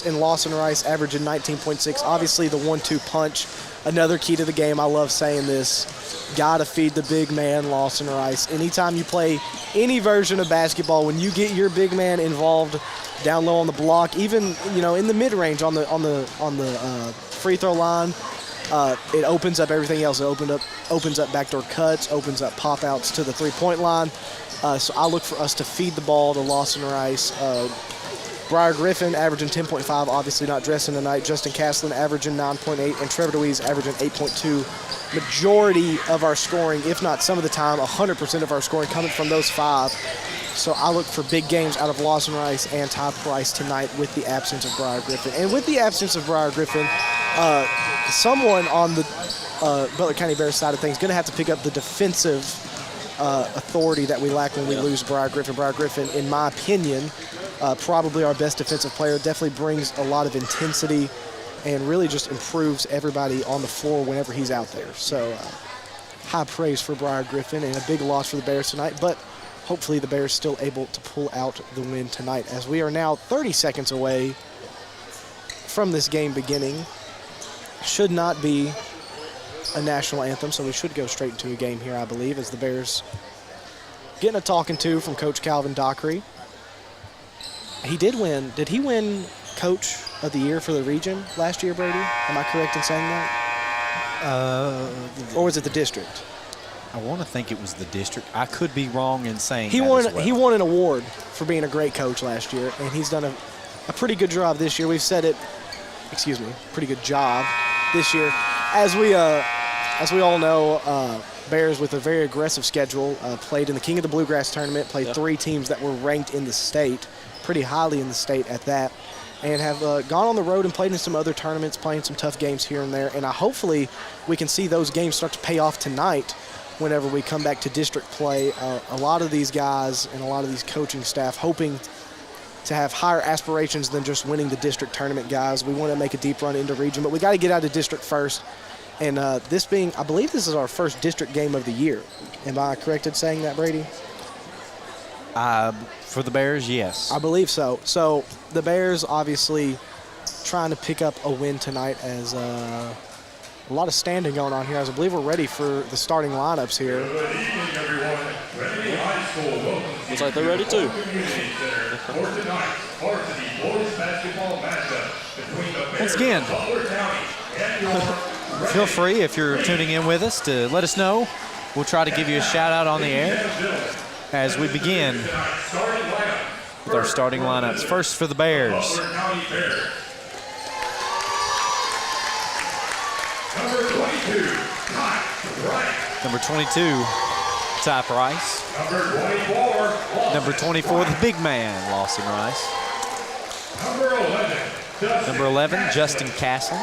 and Lawson Rice averaging 19.6. Obviously, the 1-2 punch, another key to the game. I love saying this. Got to feed the big man, Lawson Rice. Anytime you play any version of basketball, when you get your big man involved down low on the block, even in the mid-range on the free throw line, it opens up everything else. It opens up backdoor cuts, opens up pop-outs to the three-point line. So I look for us to feed the ball to Lawson Rice. Briar Griffin averaging 10.5, obviously not dressing tonight. Justin Caslin averaging 9.8, and Trevor DeWeese averaging 8.2. Majority of our scoring, if not some of the time, 100% of our scoring coming from those five. So I look for big games out of Lawson Rice and Ty Price tonight with the absence of Briar Griffin. And with the absence of Briar Griffin, someone on the Butler County Bears side of things is going to have to pick up the defensive authority that we lack when we lose Briar Griffin. Briar Griffin, in my opinion, probably our best defensive player, definitely brings a lot of intensity and really just improves everybody on the floor whenever he's out there. So high praise for Briar Griffin, and a big loss for the Bears tonight, but hopefully the Bears still able to pull out the win tonight, as we are now 30 seconds away from this game beginning. Should not be a national anthem, so we should go straight into a game here, I believe, as the Bears getting a talking to from Coach Calvin Dockery. He did win. Did he win Coach of the Year for the region last year, Brady? Am I correct in saying that? Or was it the district? I want to think it was the district. I could be wrong in saying he that won. as well. He won an award for being a great coach last year, and he's done a pretty good job this year. We've said it. Excuse me. Pretty good job this year, as we all know. Bears with a very aggressive schedule, played in the King of the Bluegrass tournament, played 3 teams that were ranked in the state, pretty highly in the state at that, and have gone on the road and played in some other tournaments, playing some tough games here and there. And hopefully we can see those games start to pay off tonight whenever we come back to district play. A lot of these guys and a lot of these coaching staff hoping to have higher aspirations than just winning the district tournament, guys. We want to make a deep run into region, but we got to get out of district first. And this being, I believe this is our first district game of the year. Am I correct in saying that, Brady? For the Bears, yes. I believe so. So the Bears obviously trying to pick up a win tonight, as a lot of standing going on here, as I believe we're ready for the starting lineups here. Good evening, everyone. Trinity High School welcomes Looks like they're ready too. For tonight's varsity boys basketball matchup between the Bears Once again, of Butler County and your feel free, if you're tuning in with us, to let us know. We'll try to give you a shout out on the air as we begin with our starting lineups. First for the Bears. Butler County Bears. Number 22, Ty Price. Number 22, Ty Price. Number 24, Lawson Number 24, the big man, Lawson Rice. Number 11, Dustin Number 11, Justin Castle.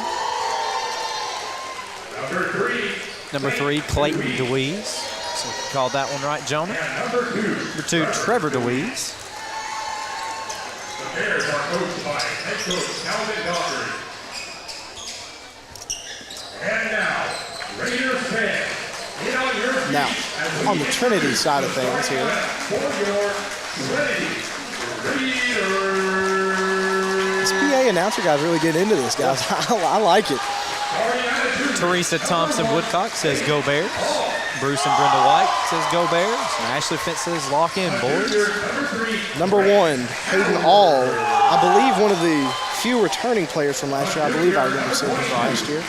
Number 3, Clayton DeWeese. So we called that one right, Jonah. Number 2, Trevor DeWeese. The Bears are coached by head coach Calvin Dockery. And now, Raiders fans, get on your feet. Now, on the Trinity side of things here. For your Trinity Raiders. This PA announcer guy's really getting into this, guys. I like it. Teresa Thompson-Woodcock says, go Bears. Bruce and Brenda White says, go Bears. And Ashley Fitz says, lock in, boys. Number 1, Hayden All. I believe one of the few returning players from last year. I believe I remember seeing him from last year.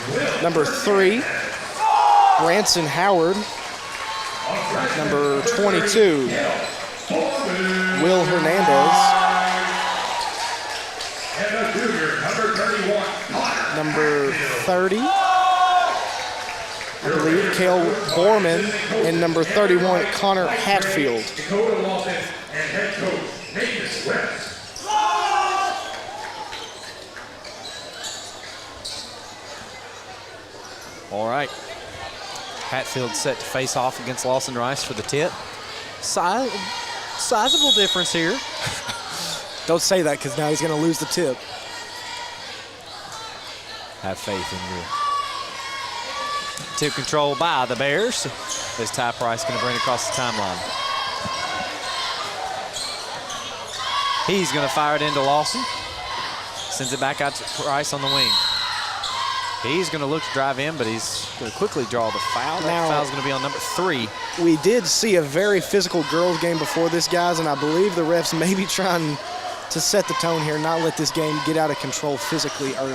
Number 3, Branson Howard. Number 22, Will Hernandez. Number 30, I believe, Cale Borman, and number 31, Connor Hatfield. Dakota Lawson and head coach Nathan West. All right. Hatfield set to face off against Lawson Rice for the tip. Sizable difference here. Don't say that, because now he's going to lose the tip. Have faith in you. Tip control by the Bears. As Ty Price going to bring it across the timeline. He's going to fire it into Lawson. Sends it back out to Price on the wing. He's going to look to drive in, but he's going to quickly draw the foul. That foul's going to be on number 3. We did see a very physical girls game before this, guys, and I believe the refs may be trying to set the tone here, not let this game get out of control physically early.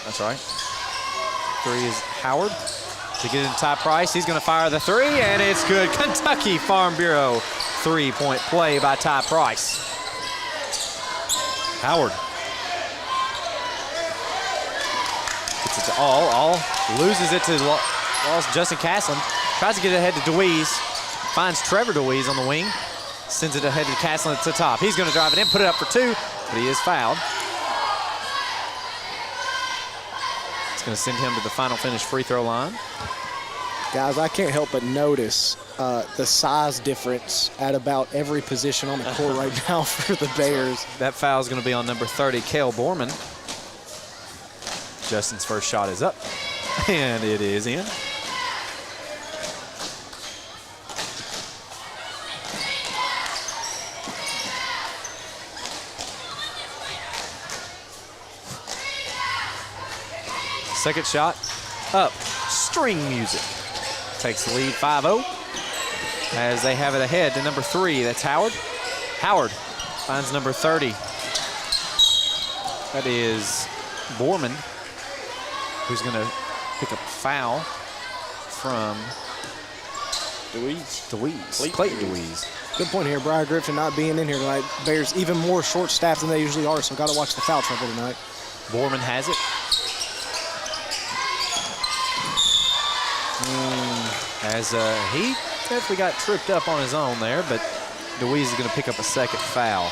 That's right. 3 is Howard to get in Ty Price. He's going to fire the 3, and it's good. Kentucky Farm Bureau 3-point play by Ty Price. Howard. Gets it to All loses it to lost Justin Caslin. Tries to get it ahead to DeWeese. Finds Trevor DeWeese on the wing. Sends it ahead to Caslin at the top. He's going to drive it in, put it up for 2, but he is fouled. It's going to send him to the final finish free throw line. Guys, I can't help but notice the size difference at about every position on the court right now for the Bears. That foul is going to be on number 30, Cale Borman. Justin's first shot is up, and it is in. Second shot up. String music. Takes the lead 5-0 as they have it ahead to number 3. That's Howard. Howard finds number 30. That is Borman, who's going to pick up a foul from DeWeese. Clayton DeWeese. Good point here. Briar Griffin not being in here tonight. Bears even more short-staffed than they usually are, so got to watch the foul trouble tonight. Borman has it. As he definitely got tripped up on his own there, but DeWeese is going to pick up a second foul.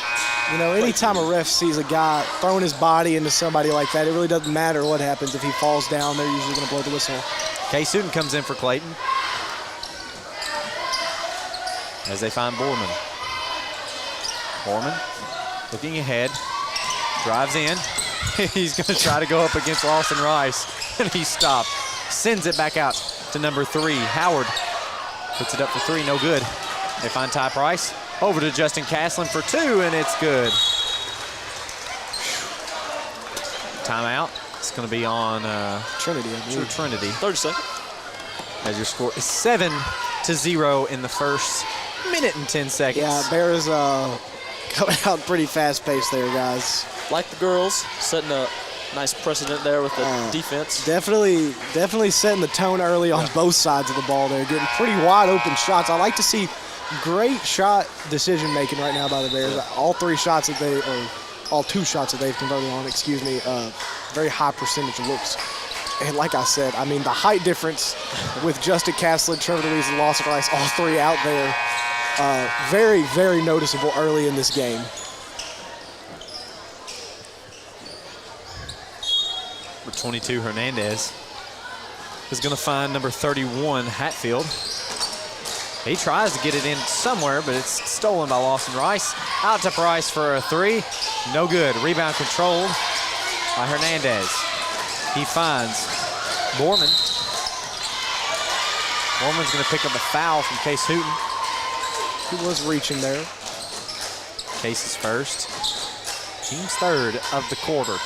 You know, anytime a ref sees a guy throwing his body into somebody like that, it really doesn't matter what happens. If he falls down, they're usually going to blow the whistle. Case Sutton comes in for Clayton as they find Borman. Borman looking ahead, drives in. He's going to try to go up against Lawson Rice, and he stopped. Sends it back out to number 3, Howard. Puts it up for 3, no good. They find Ty Price. Over to Justin Caslin for 2, and it's good. Timeout. It's going to be on Trinity. Trinity. 30 seconds. As your score is 7-0 in the first minute and 10 seconds. Yeah, Bears coming out pretty fast-paced there, guys. Like the girls, setting a nice precedent there with the defense. Definitely setting the tone early on both sides of the ball there, getting pretty wide open shots. I like to see great shot decision making right now by the Bears. All 2 shots that they've converted on, very high percentage looks. And like I said, I mean, the height difference with Justin Caslin, Trevor DeWeese, and Lawson Rice, all 3 out there, very, very noticeable early in this game. Number 22, Hernandez, is going to find number 31, Hatfield. He tries to get it in somewhere, but it's stolen by Lawson Rice. Out to Price for a 3. No good. Rebound controlled by Hernandez. He finds Borman. Borman's going to pick up a foul from Case Hooten. He was reaching there. Case's first. Team's third of the quarter.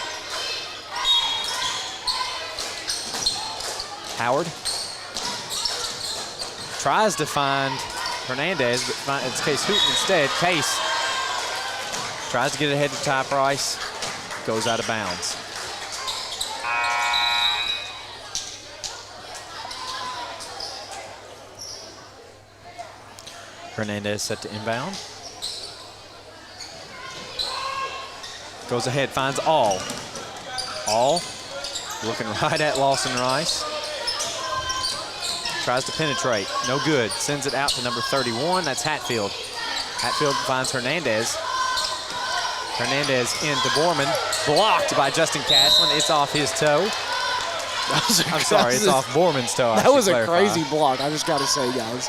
Howard tries to find Hernandez, but it's Case Hooten instead. Case tries to get it ahead to Ty Price. Goes out of bounds. Hernandez set to inbound. Goes ahead, finds All. All looking right at Lawson Rice. Tries to penetrate, no good. Sends it out to number 31, that's Hatfield. Hatfield finds Hernandez. Hernandez into Borman, blocked by Justin Caslin. It's off his toe. I'm sorry, it's off Borman's toe. That was a crazy block, I just got to say, guys.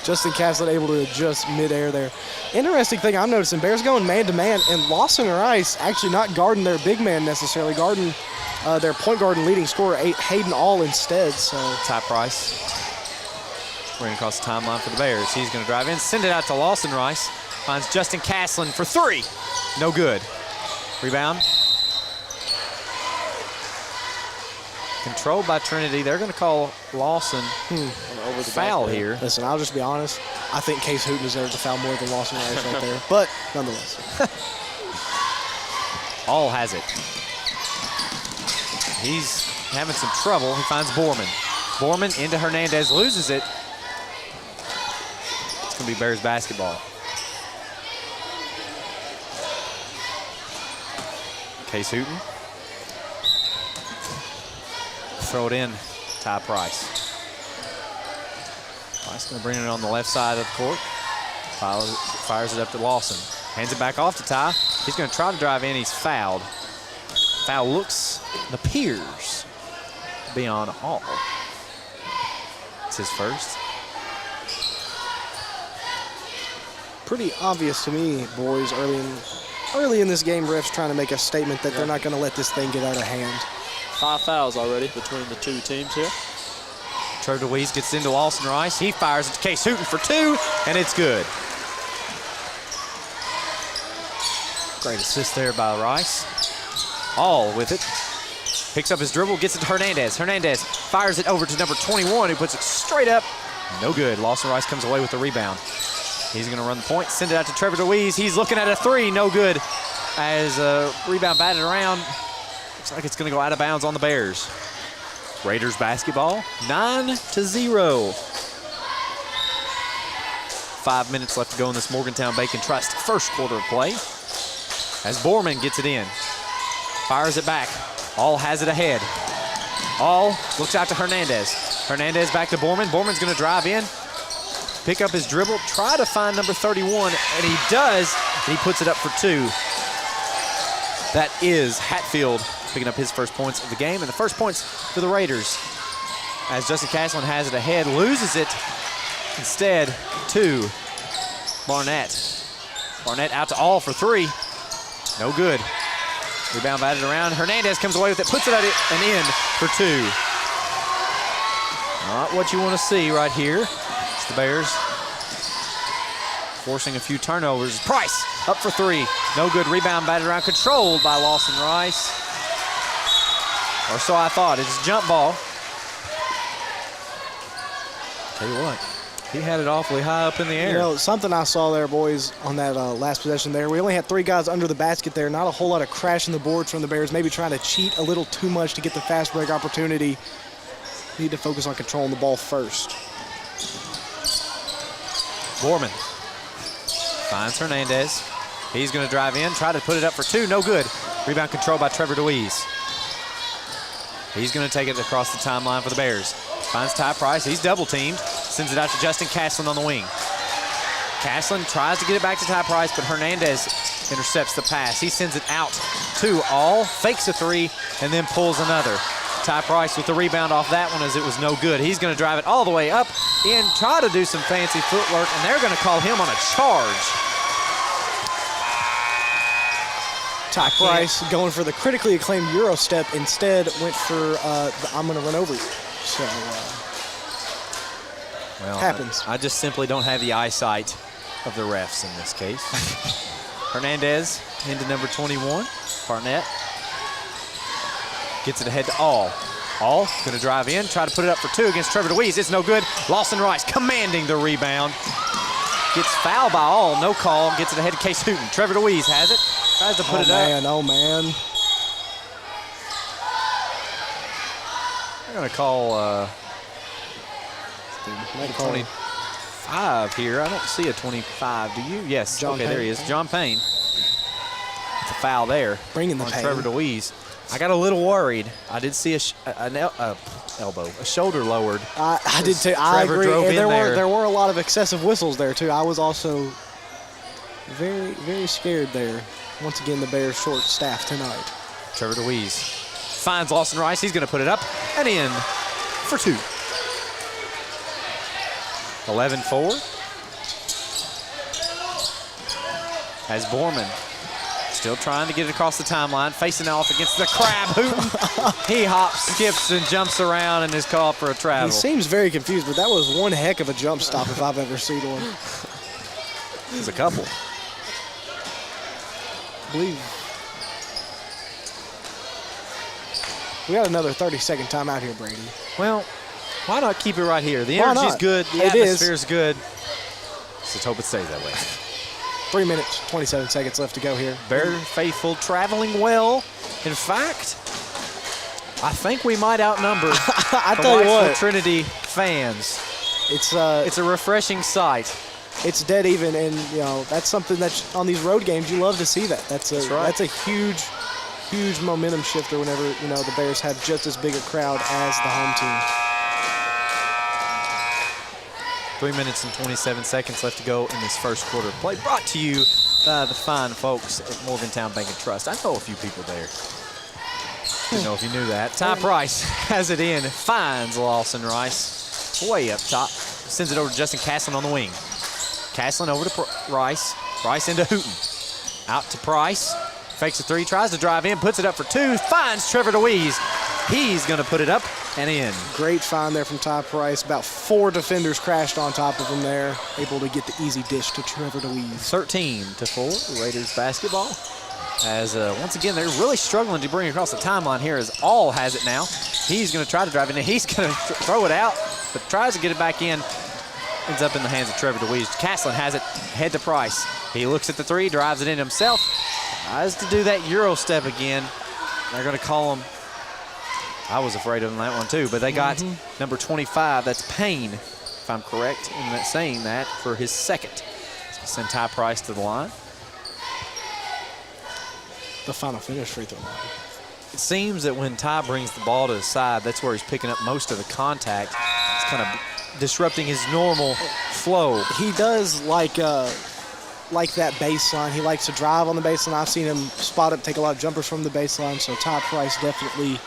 Justin Caslin able to adjust midair there. Interesting thing I'm noticing, Bears going man-to-man, and Lawson Rice actually not guarding their big man necessarily, guarding their point guard and leading scorer, Hayden All instead. So Ty Price running across the timeline for the Bears. He's going to drive in, send it out to Lawson Rice. Finds Justin Caslin for 3. No good. Rebound Controlled by Trinity. They're going to call Lawson Over the foul back there. here. Listen, I'll just be honest. I think Case Hooten deserves a foul more than Lawson Rice right there. But nonetheless. All has it. He's having some trouble. He finds Borman. Borman into Hernandez, loses it. It's going to be Bears basketball. Case Hooten. Throw it in, Ty Price. Price going to bring it on the left side of the court. Fires it up to Lawson. Hands it back off to Ty. He's going to try to drive in. He's fouled. Foul appears to be on All. It's his first. Pretty obvious to me, boys, early in this game, refs trying to make a statement that they're not going to let this thing get out of hand. 5 fouls already between the two teams here. Trevor DeWeese gets into Lawson Rice. He fires it to Case Hooten for 2, and it's good. Great assist there by Rice. All with it. Picks up his dribble, gets it to Hernandez. Hernandez fires it over to number 21, who puts it straight up. No good. Lawson Rice comes away with the rebound. He's going to run the point, send it out to Trevor DeWeese. He's looking at a 3, no good. As a rebound batted around, looks like it's going to go out of bounds on the Bears. Raiders basketball, 9-0. 5 minutes left to go in this Morgantown Bacon Trust first quarter of play. As Borman gets it in, fires it back. All has it ahead. All looks out to Hernandez. Hernandez back to Borman. Borman's going to drive in, pick up his dribble, try to find number 31, and he does. And he puts it up for 2. That is Hatfield picking up his first points of the game, and the first points for the Raiders. As Justin Castlin has it ahead, loses it instead to Barnett. Barnett out to All for 3. No good. Rebound batted around. Hernandez comes away with it, puts it at it and in for 2. Not what you want to see right here. It's the Bears forcing a few turnovers. Price up for 3. No good. Rebound batted around, controlled by Lawson Rice. Or so I thought. It's a jump ball. Tell you what, he had it awfully high up in the air. You know, something I saw there, boys, on that last possession there. We only had 3 guys under the basket there. Not a whole lot of crashing the boards from the Bears. Maybe trying to cheat a little too much to get the fast break opportunity. Need to focus on controlling the ball first. Borman finds Hernandez. He's going to drive in, try to put it up for 2. No good. Rebound controlled by Trevor DeWeese. He's going to take it across the timeline for the Bears. Finds Ty Price. He's double teamed. Sends it out to Justin Castlin on the wing. Castlin tries to get it back to Ty Price, but Hernandez intercepts the pass. He sends it out to All, fakes a 3, and then pulls another. Ty Price with the rebound off that one as it was no good. He's going to drive it all the way up and try to do some fancy footwork, and they're going to call him on a charge. Ty Price going for the critically acclaimed Euro step, instead went for the I'm going to run over you. So, well, happens. I just simply don't have the eyesight of the refs in this case. Hernandez into number 21. Barnett gets it ahead to All. All going to drive in, try to put it up for 2 against Trevor DeWeese. It's no good. Lawson Rice commanding the rebound. Gets fouled by All, no call. Gets it ahead to Case Hooten. Trevor DeWeese has it. Tries to put it up. Oh, man. They're going to call 25 here. I don't see a 25. Do you? Yes. John okay, Payne. there he is. John Payne. It's a foul there. Bringing the on pain. Trevor DeWeese. I got a little worried. I did see an elbow, a shoulder lowered. I did too. I Trevor agree. drove And in there were a lot of excessive whistles there too. I was also very, very scared there. Once again, the Bears short staff tonight. Trevor DeWeese finds Lawson Rice. He's going to put it up and in for 2. 11-4. As Borman still trying to get it across the timeline, facing off against the crab Hooten. He hops, skips, and jumps around and is called for a travel. He seems very confused, but that was one heck of a jump stop if I've ever seen one. There's a couple. I believe We got another 30-second timeout here, Brady. Well, why not keep it right here? The Why energy's not? good. The It is. atmosphere's good. Let's hope it stays that way. 3 minutes, 27 seconds left to go here. Bear faithful traveling well. In fact, I think we might outnumber I the tell you Whitesville what, Trinity fans. it's It's a refreshing sight. it's dead even, and you know that's something that's on these road games. You love to see that. That's right. That's a huge momentum shifter whenever the Bears have just as big a crowd as the home team. 3 minutes and 27 seconds left to go in this first quarter of play. Brought to you by the fine folks at Morgantown Bank and Trust. I know a few people there. Didn't know if you knew that. Ty Price has it in, finds Lawson Rice way up top. Sends it over to Justin Castlin on the wing. Castlin over to Rice. Rice into Hooten. Out to Price. Fakes a three, tries to drive in, puts it up for two, finds Trevor DeWeese. He's going to put it up and in. Great find there from Ty Price. About 4 defenders crashed on top of him there. Able to get the easy dish to Trevor DeWeese. 13-4, Raiders basketball. As once again, they're really struggling to bring across the timeline here as All has it now. He's going to try to drive it in. He's going to throw it out, but tries to get it back in. Ends up in the hands of Trevor DeWeese. Castlin has it, head to Price. He looks at the three, drives it in himself. Tries to do that Euro step again. They're going to call him. I was afraid of him that one too, but they got number 25. That's Payne, if I'm correct in that saying that, for his second. Send Ty Price to the line. The final finish free throw line. It seems that when Ty brings the ball to the side, that's where he's picking up most of the contact. It's kind of disrupting his normal flow. He does like that baseline. He likes to drive on the baseline. I've seen him spot up, take a lot of jumpers from the baseline. So Ty Price definitely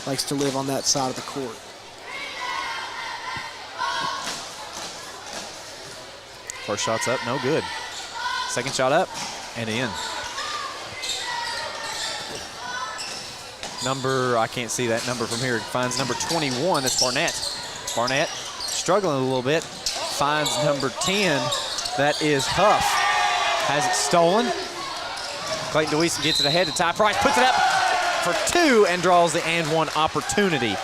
likes to live on that side of the court. First shot's up, no good. Second shot up and in. Number, I can't see that number from here. Finds number 21, that's Barnett. Barnett struggling a little bit. Finds number 10, that is Huff. Has it stolen. Clayton DeWeese gets it ahead to Ty Price, puts it up for two and draws the and one opportunity.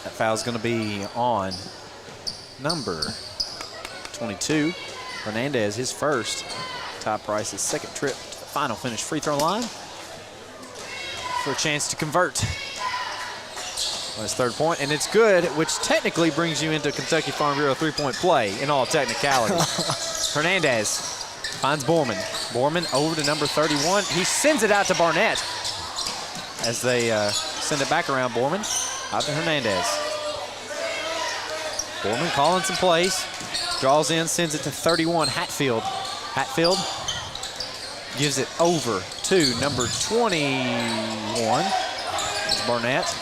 That foul's going to be on number 22, Hernandez, his first. Ty Price's second trip to the final finish free throw line for a chance to convert on his third point, and it's good, which technically brings you into Kentucky Farm Bureau three-point play in all technicality. Hernandez finds Borman. Borman over to number 31. He sends it out to Barnett as they send it back around. Borman out to Hernandez. Borman calling some plays. Draws in, sends it to 31, Hatfield. Hatfield gives it over to number 21. It's Barnett.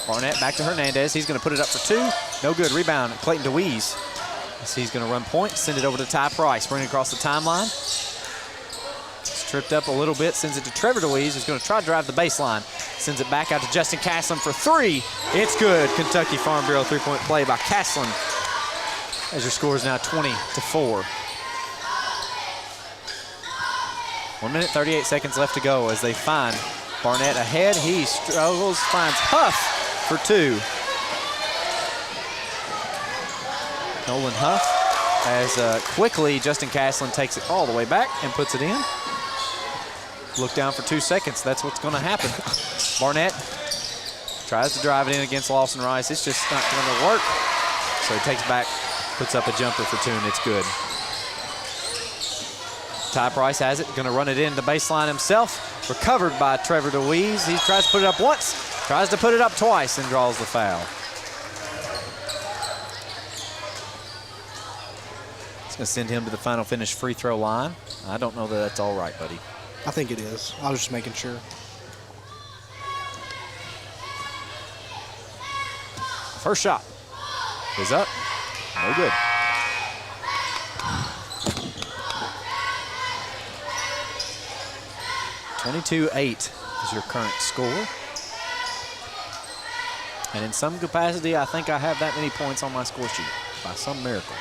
Barnett back to Hernandez. He's going to put it up for two. No good. Rebound, Clayton DeWeese. He's going to run point, send it over to Ty Price. Bring it across the timeline. It's tripped up a little bit, sends it to Trevor DeWeese, who's going to try to drive the baseline. Sends it back out to Justin Castlin for three. It's good. Kentucky Farm Bureau three-point play by Castlin. As your score is now 20-4. 1 minute, 38 seconds left to go as they find Barnett ahead. He struggles, finds Huff for two. Nolan Huff, as quickly Justin Castlin takes it all the way back and puts it in. Look down for 2 seconds. That's what's going to happen. Barnett tries to drive it in against Lawson Rice. It's just not going to work. So he takes back, puts up a jumper for two, and it's good. Ty Price has it, going to run it in the baseline himself. Recovered by Trevor DeWeese. He tries to put it up once, tries to put it up twice, and draws the foul. It's going to send him to the final finish free throw line. I don't know that that's all right, buddy. I think it is. I was just making sure. First shot is up. No good. .22-8 is your current score. And in some capacity, I think I have that many points on my score sheet by some miracle.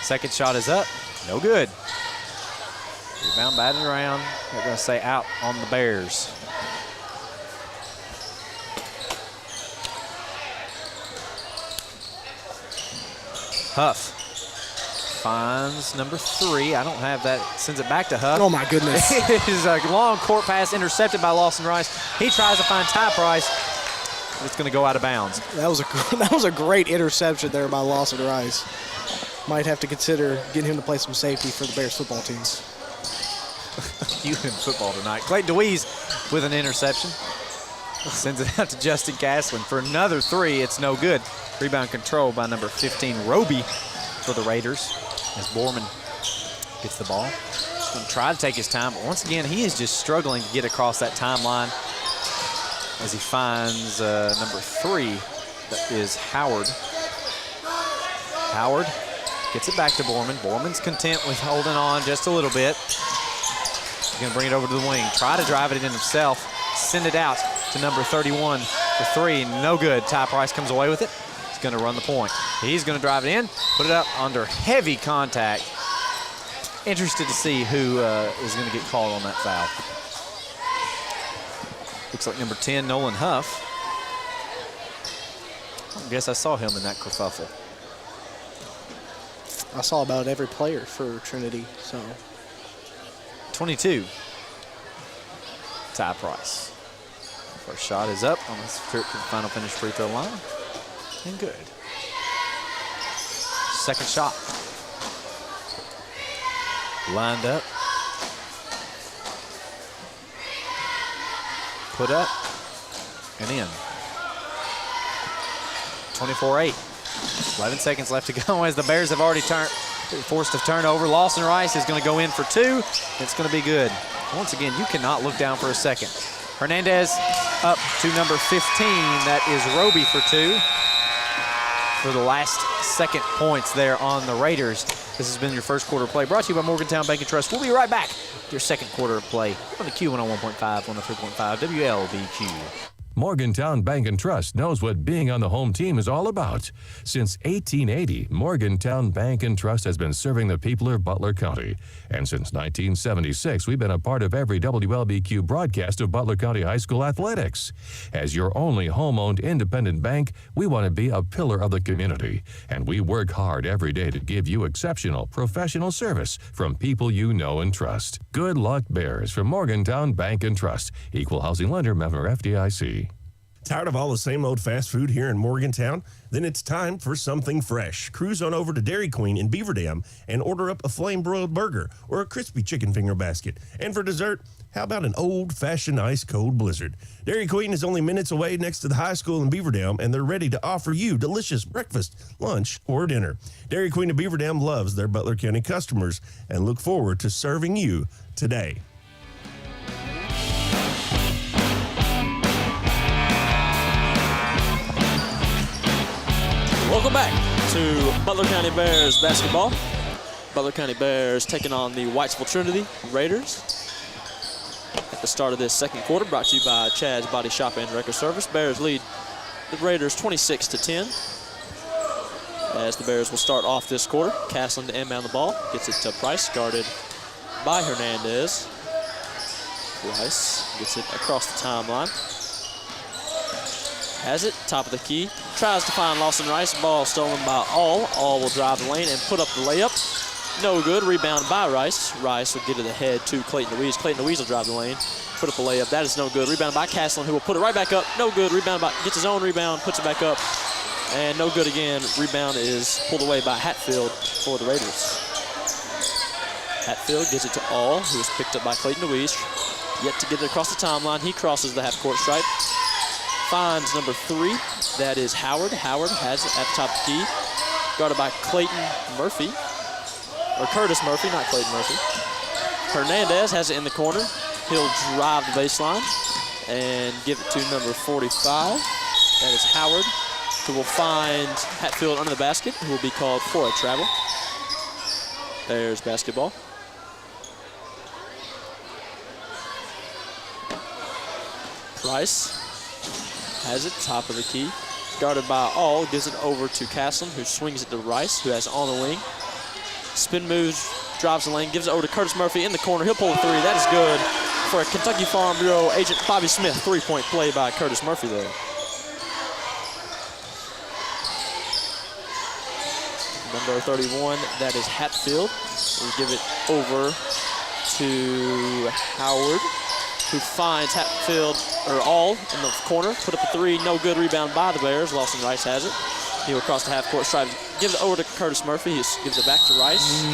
Second shot is up. No good. Rebound batted around. They're going to say out on the Bears. Huff finds number 3. I don't have that. Sends it back to Huff. Oh, my goodness. It is a long court pass intercepted by Lawson Rice. He tries to find Ty Price. It's going to go out of bounds. That was a great interception there by Lawson Rice. Might have to consider getting him to play some safety for the Bears football teams. You in football tonight. Clayton DeWeese with an interception. Sends it out to Justin Caslin for another 3. It's no good. Rebound control by number 15, Roby, for the Raiders, as Borman gets the ball. He's going to try to take his time, but once again, he is just struggling to get across that timeline as he finds number 3, that is Howard. Howard gets it back to Borman. Borman's content with holding on just a little bit. He's going to bring it over to the wing, try to drive it in himself, send it out to number 31 for 3. No good. Ty Price comes away with it. He's going to run the point. He's going to drive it in, put it up under heavy contact. Interested to see who is going to get called on that foul. Looks like number 10, Nolan Huff. I guess I saw him in that kerfuffle. I saw about every player for Trinity, so. 22, Ty Price. First shot is up on the final finish free throw line, and good. Second shot. Lined up. Put up and in. 24-8. 11 seconds left to go as the Bears have already forced a turnover. Lawson Rice is going to go in for 2. It's going to be good. Once again, you cannot look down for a second. Hernandez up to number 15. That is Roby for 2. For the last second points there on the Raiders. This has been your first quarter play, brought to you by Morgantown Bank and Trust. We'll be right back with your second quarter of play on the Q101.5, 103.5 WLBQ. Morgantown Bank and Trust knows what being on the home team is all about. Since 1880, Morgantown Bank and Trust has been serving the people of Butler County. And since 1976, we've been a part of every WLBQ broadcast of Butler County High School athletics. As your only home-owned independent bank, we want to be a pillar of the community. And we work hard every day to give you exceptional professional service from people you know and trust. Good luck, Bears, from Morgantown Bank and Trust. Equal housing lender, member FDIC. Tired of all the same old fast food here in Morgantown? Then it's time for something fresh. Cruise on over to Dairy Queen in Beaver Dam and order up a flame-broiled burger or a crispy chicken finger basket. And for dessert, how about an old-fashioned ice-cold blizzard? Dairy Queen is only minutes away next to the high school in Beaver Dam, and they're ready to offer you delicious breakfast, lunch, or dinner. Dairy Queen of Beaver Dam loves their Butler County customers and look forward to serving you today. Welcome back to Butler County Bears basketball. Butler County Bears taking on the Whitesville Trinity Raiders. At the start of this second quarter, brought to you by Chad's Body Shop and Record Service. Bears lead the Raiders 26-10. As the Bears will start off this quarter, Caslin to inbound the ball, gets it to Price, guarded by Hernandez. Rice gets it across the timeline. Has it, top of the key. Tries to find Lawson Rice. Ball stolen by All. All will drive the lane and put up the layup. No good. Rebound by Rice. Rice will get it ahead to Clayton Louise. Clayton Louise will drive the lane. Put up a layup. That is no good. Rebound by Caslin, who will put it right back up. No good. Rebound by, gets his own rebound, puts it back up. And no good again. Rebound is pulled away by Hatfield for the Raiders. Hatfield gives it to All, who is picked up by Clayton Louise. Yet to get it across the timeline. He crosses the half-court stripe. Finds number 3. That is Howard. Howard has it at the top of the key. Guarded by Clayton Murphy. Or Curtis Murphy, not Clayton Murphy. Hernandez has it in the corner. He'll drive the baseline and give it to number 45. That is Howard, who will find Hatfield under the basket, who will be called for a travel. There's basketball. Price has it, top of the key. Guarded by All, gives it over to Caslin, who swings it to Rice, who has it on the wing. Spin moves drives the lane, gives it over to Curtis Murphy in the corner. He'll pull a three. That is good for a Kentucky Farm Bureau agent Bobby Smith. Three-point play by Curtis Murphy there. Number 31, that is Hatfield. We'll give it over to Howard, who finds Hatfield, or All, in the corner. Put up a three, no good. Rebound by the Bears. Lawson Rice has it. He will cross the half-court stripe. Gives it over to Curtis Murphy. He gives it back to Rice.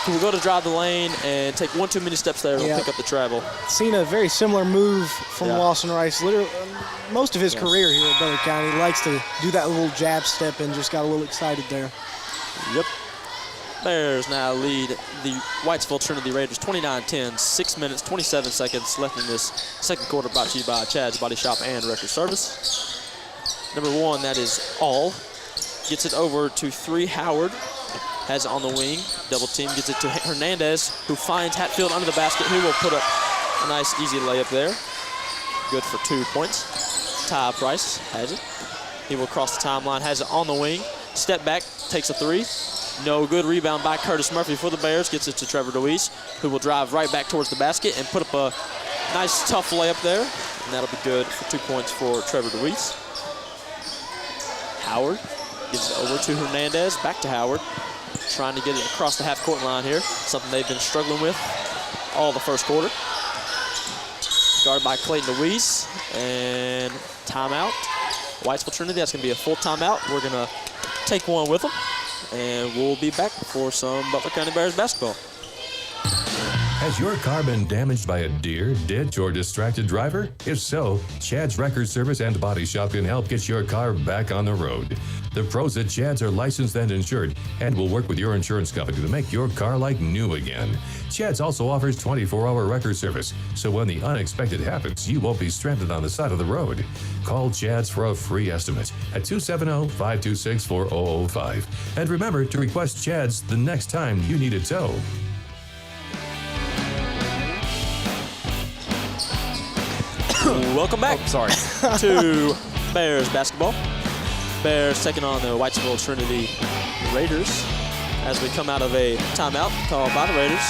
Who will go to drive the lane and take one too many steps there. He'll pick up the travel. Seen a very similar move from Lawson Rice. Literally, most of his career here at Butler County. He likes to do that little jab step and just got a little excited there. Yep. Bears now lead the Whitesville Trinity Raiders 29-10, 6 minutes, 27 seconds left in this second quarter, brought to you by Chad's Body Shop and Record Service. Number 1, that is All. Gets it over to 3, Howard. Has it on the wing. Double team, gets it to Hernandez, who finds Hatfield under the basket, who will put up a nice, easy layup there. Good for 2 points. Ty Price has it. He will cross the timeline, has it on the wing. Step back, takes a three. No good. Rebound by Curtis Murphy for the Bears. Gets it to Trevor DeWeese, who will drive right back towards the basket and put up a nice, tough layup there. And that'll be good for 2 points for Trevor DeWeese. Howard gives it over to Hernandez. Back to Howard. Trying to get it across the half-court line here. Something they've been struggling with all the first quarter. Guarded by Clayton DeWeese. And timeout. Whitesville Trinity, that's going to be a full timeout. We're going to take one with them. And we'll be back for some Butler County Bears basketball. Has your car been damaged by a deer, ditch, or distracted driver? If so, Chad's Record Service and Body Shop can help get your car back on the road. The pros at Chad's are licensed and insured and will work with your insurance company to make your car like new again. Chad's also offers 24-hour record service, so when the unexpected happens, you won't be stranded on the side of the road. Call Chad's for a free estimate at 270-526-4005. And remember to request Chad's the next time you need a tow. Welcome back to Bears basketball. Bears taking on the Whitesville Trinity Raiders as we come out of a timeout called by the Raiders.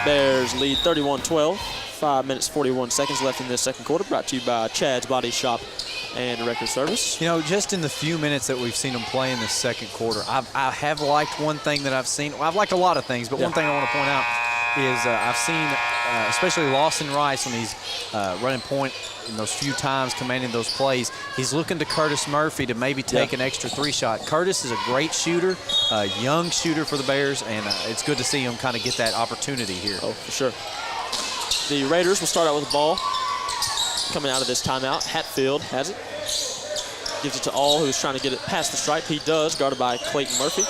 Bears lead 31-12, 5 minutes, 41 seconds left in this second quarter, brought to you by Chad's Body Shop and Record Service. You know, just in the few minutes that we've seen them play in this second quarter, I have liked one thing that I've seen. Well, I've liked a lot of things, but one thing I want to point out is I've seen, especially Lawson Rice, when he's running point in those few times commanding those plays, he's looking to Curtis Murphy to maybe take an extra three-shot. Curtis is a great shooter, a young shooter for the Bears, and it's good to see him kind of get that opportunity here. Oh, for sure. The Raiders will start out with the ball coming out of this timeout. Hatfield has it. Gives it to All, who's trying to get it past the stripe. He does, guarded by Clayton Murphy.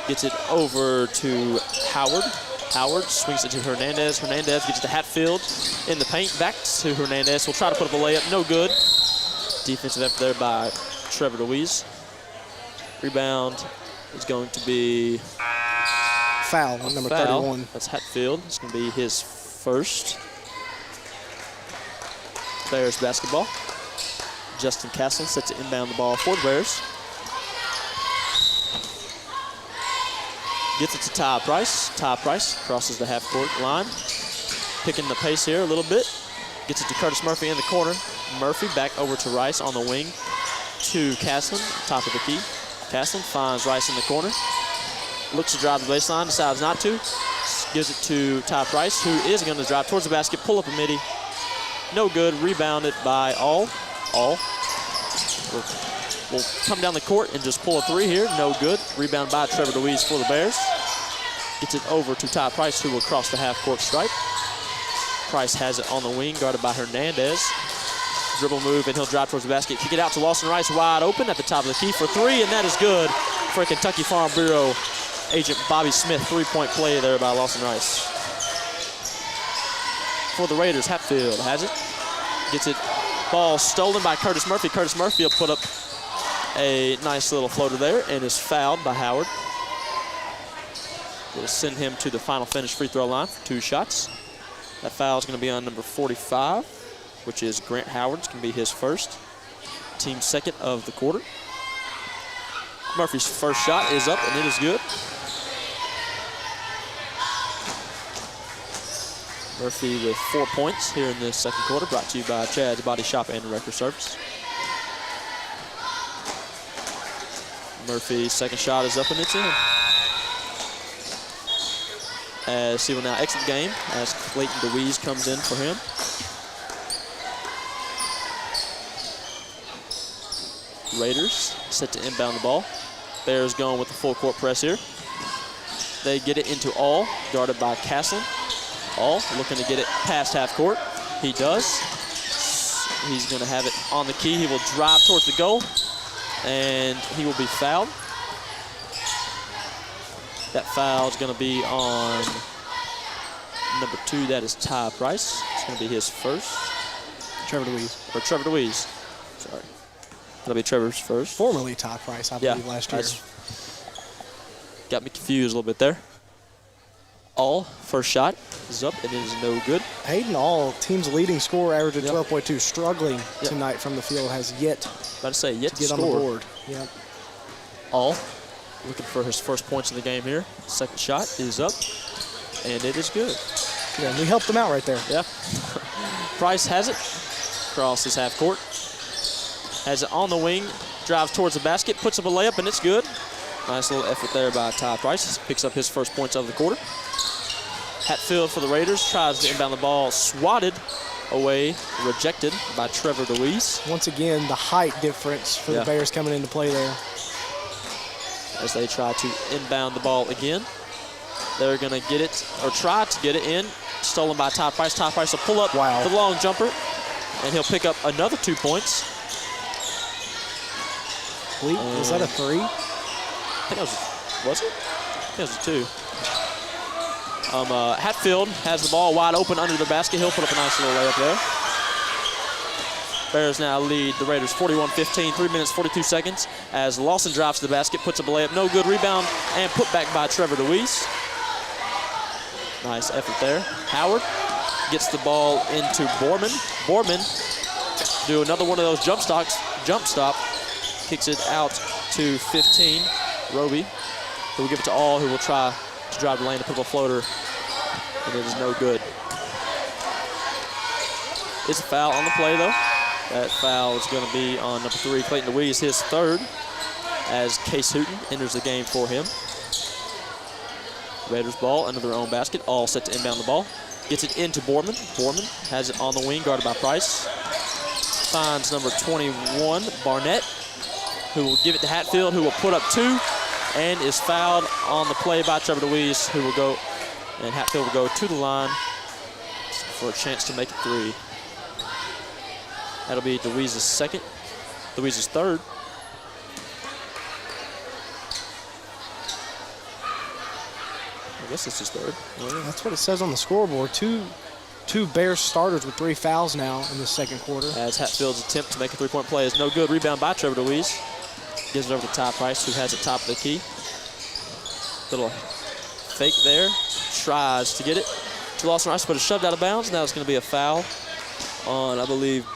Gets it over to Howard. Howard swings it to Hernandez. Hernandez gets it to Hatfield in the paint. Back to Hernandez. He'll try to put up a layup. No good. Defensive effort there by Trevor DeWeese. Rebound is going to be Foul on number 31. That's Hatfield. It's going to be his first. Bears basketball. Justin Castle sets to inbound the ball for the Bears. Gets it to Ty Price. Ty Price crosses the half-court line. Picking the pace here a little bit. Gets it to Curtis Murphy in the corner. Murphy back over to Rice on the wing. To Castlin, top of the key. Castlin finds Rice in the corner. Looks to drive the baseline, decides not to. Gives it to Ty Price, who is going to drive towards the basket, pull up a midi. No good. Rebounded by All. All will come down the court and just pull a three here. No good. Rebound by Trevor DeWeese for the Bears. Gets it over to Ty Price, who will cross the half-court stripe. Price has it on the wing, guarded by Hernandez. Dribble move, and he'll drive towards the basket. Kick it out to Lawson Rice, wide open at the top of the key for three, and that is good for Kentucky Farm Bureau agent Bobby Smith. Three-point play there by Lawson Rice. For the Raiders, Hatfield has it. Gets it. Ball stolen by Curtis Murphy. Curtis Murphy will put up a nice little floater there and is fouled by Howard. Will send him to the final finish free throw line for 2 shots. That foul is going to be on number 45, which is Grant Howard. It's going to be his first. Team second of the quarter. Murphy's first shot is up, and it is good. Murphy with 4 points here in the second quarter, brought to you by Chad's Body Shop and Wrecker Service. Murphy's second shot is up and it's in. As he will now exit the game as Clayton DeWeese comes in for him. Raiders set to inbound the ball. Bears going with the full court press here. They get it into All, guarded by Castlin. All looking to get it past half court. He does. He's going to have it on the key. He will drive towards the goal, and he will be fouled. That foul is going to be on number 2. That is Ty Price. It's going to be his first. Trevor DeWeese. Or Trevor DeWeese. Sorry. That'll be Trevor's first. Formerly Ty Price, I believe, last year. Got me confused a little bit there. All, first shot is up, and it is no good. Hayden All, team's leading scorer, averaging Yep. 12.2, struggling tonight from the field, has yet About to say, yet to get score. on the board. Yep. All, looking for his first points in the game here. Second shot is up, and it is good. Yeah, we helped them out right there. Yeah. Price has it, crosses half court. Has it on the wing, drives towards the basket, puts up a layup, and it's good. Nice little effort there by Ty Price. Picks up his first points of the quarter. Hatfield for the Raiders tries to inbound the ball, swatted away, rejected by Trevor DeWeese. Once again, the height difference for the Bears coming into play there. As they try to inbound the ball again. They're going to get it, or try to get it in. Stolen by Ty Price. Ty Price will pull up the long jumper, and he'll pick up another 2 points. Was that a 3? I think it was it? I think it was a 2. Hatfield has the ball wide open under the basket. He'll put up a nice little layup there. Bears now lead the Raiders 41-15, 3 minutes, 42 seconds. As Lawson drives to the basket, puts up a layup. No good. Rebound and put back by Trevor DeWeese. Nice effort there. Howard gets the ball into Borman. Borman do another one of those jump stop. Kicks it out to 15. Roby, who will give it to All, who will try to drive the lane to put up a floater, and it is no good. It's a foul on the play, though. That foul is going to be on number 3, Clayton DeWeese, his third, as Case Hooten enters the game for him. Raiders ball under their own basket. All set to inbound the ball. Gets it into Borman. Borman has it on the wing, guarded by Price. Finds number 21, Barnett, who will give it to Hatfield, who will put up 2, and is fouled on the play by Trevor DeWeese, who will go, and Hatfield will go to the line for a chance to make it 3. That'll be DeWeese's second, DeWeese's third. I guess it's his third. That's what it says on the scoreboard. Two Bears starters with 3 fouls now in the second quarter. As Hatfield's attempt to make a 3-point play is no good. Rebound by Trevor DeWeese. Gives it over to Ty Price, who has it top of the key. Little fake there. Tries to get it to Lawson Rice, but it's shoved out of bounds. Now it's going to be a foul on, I believe,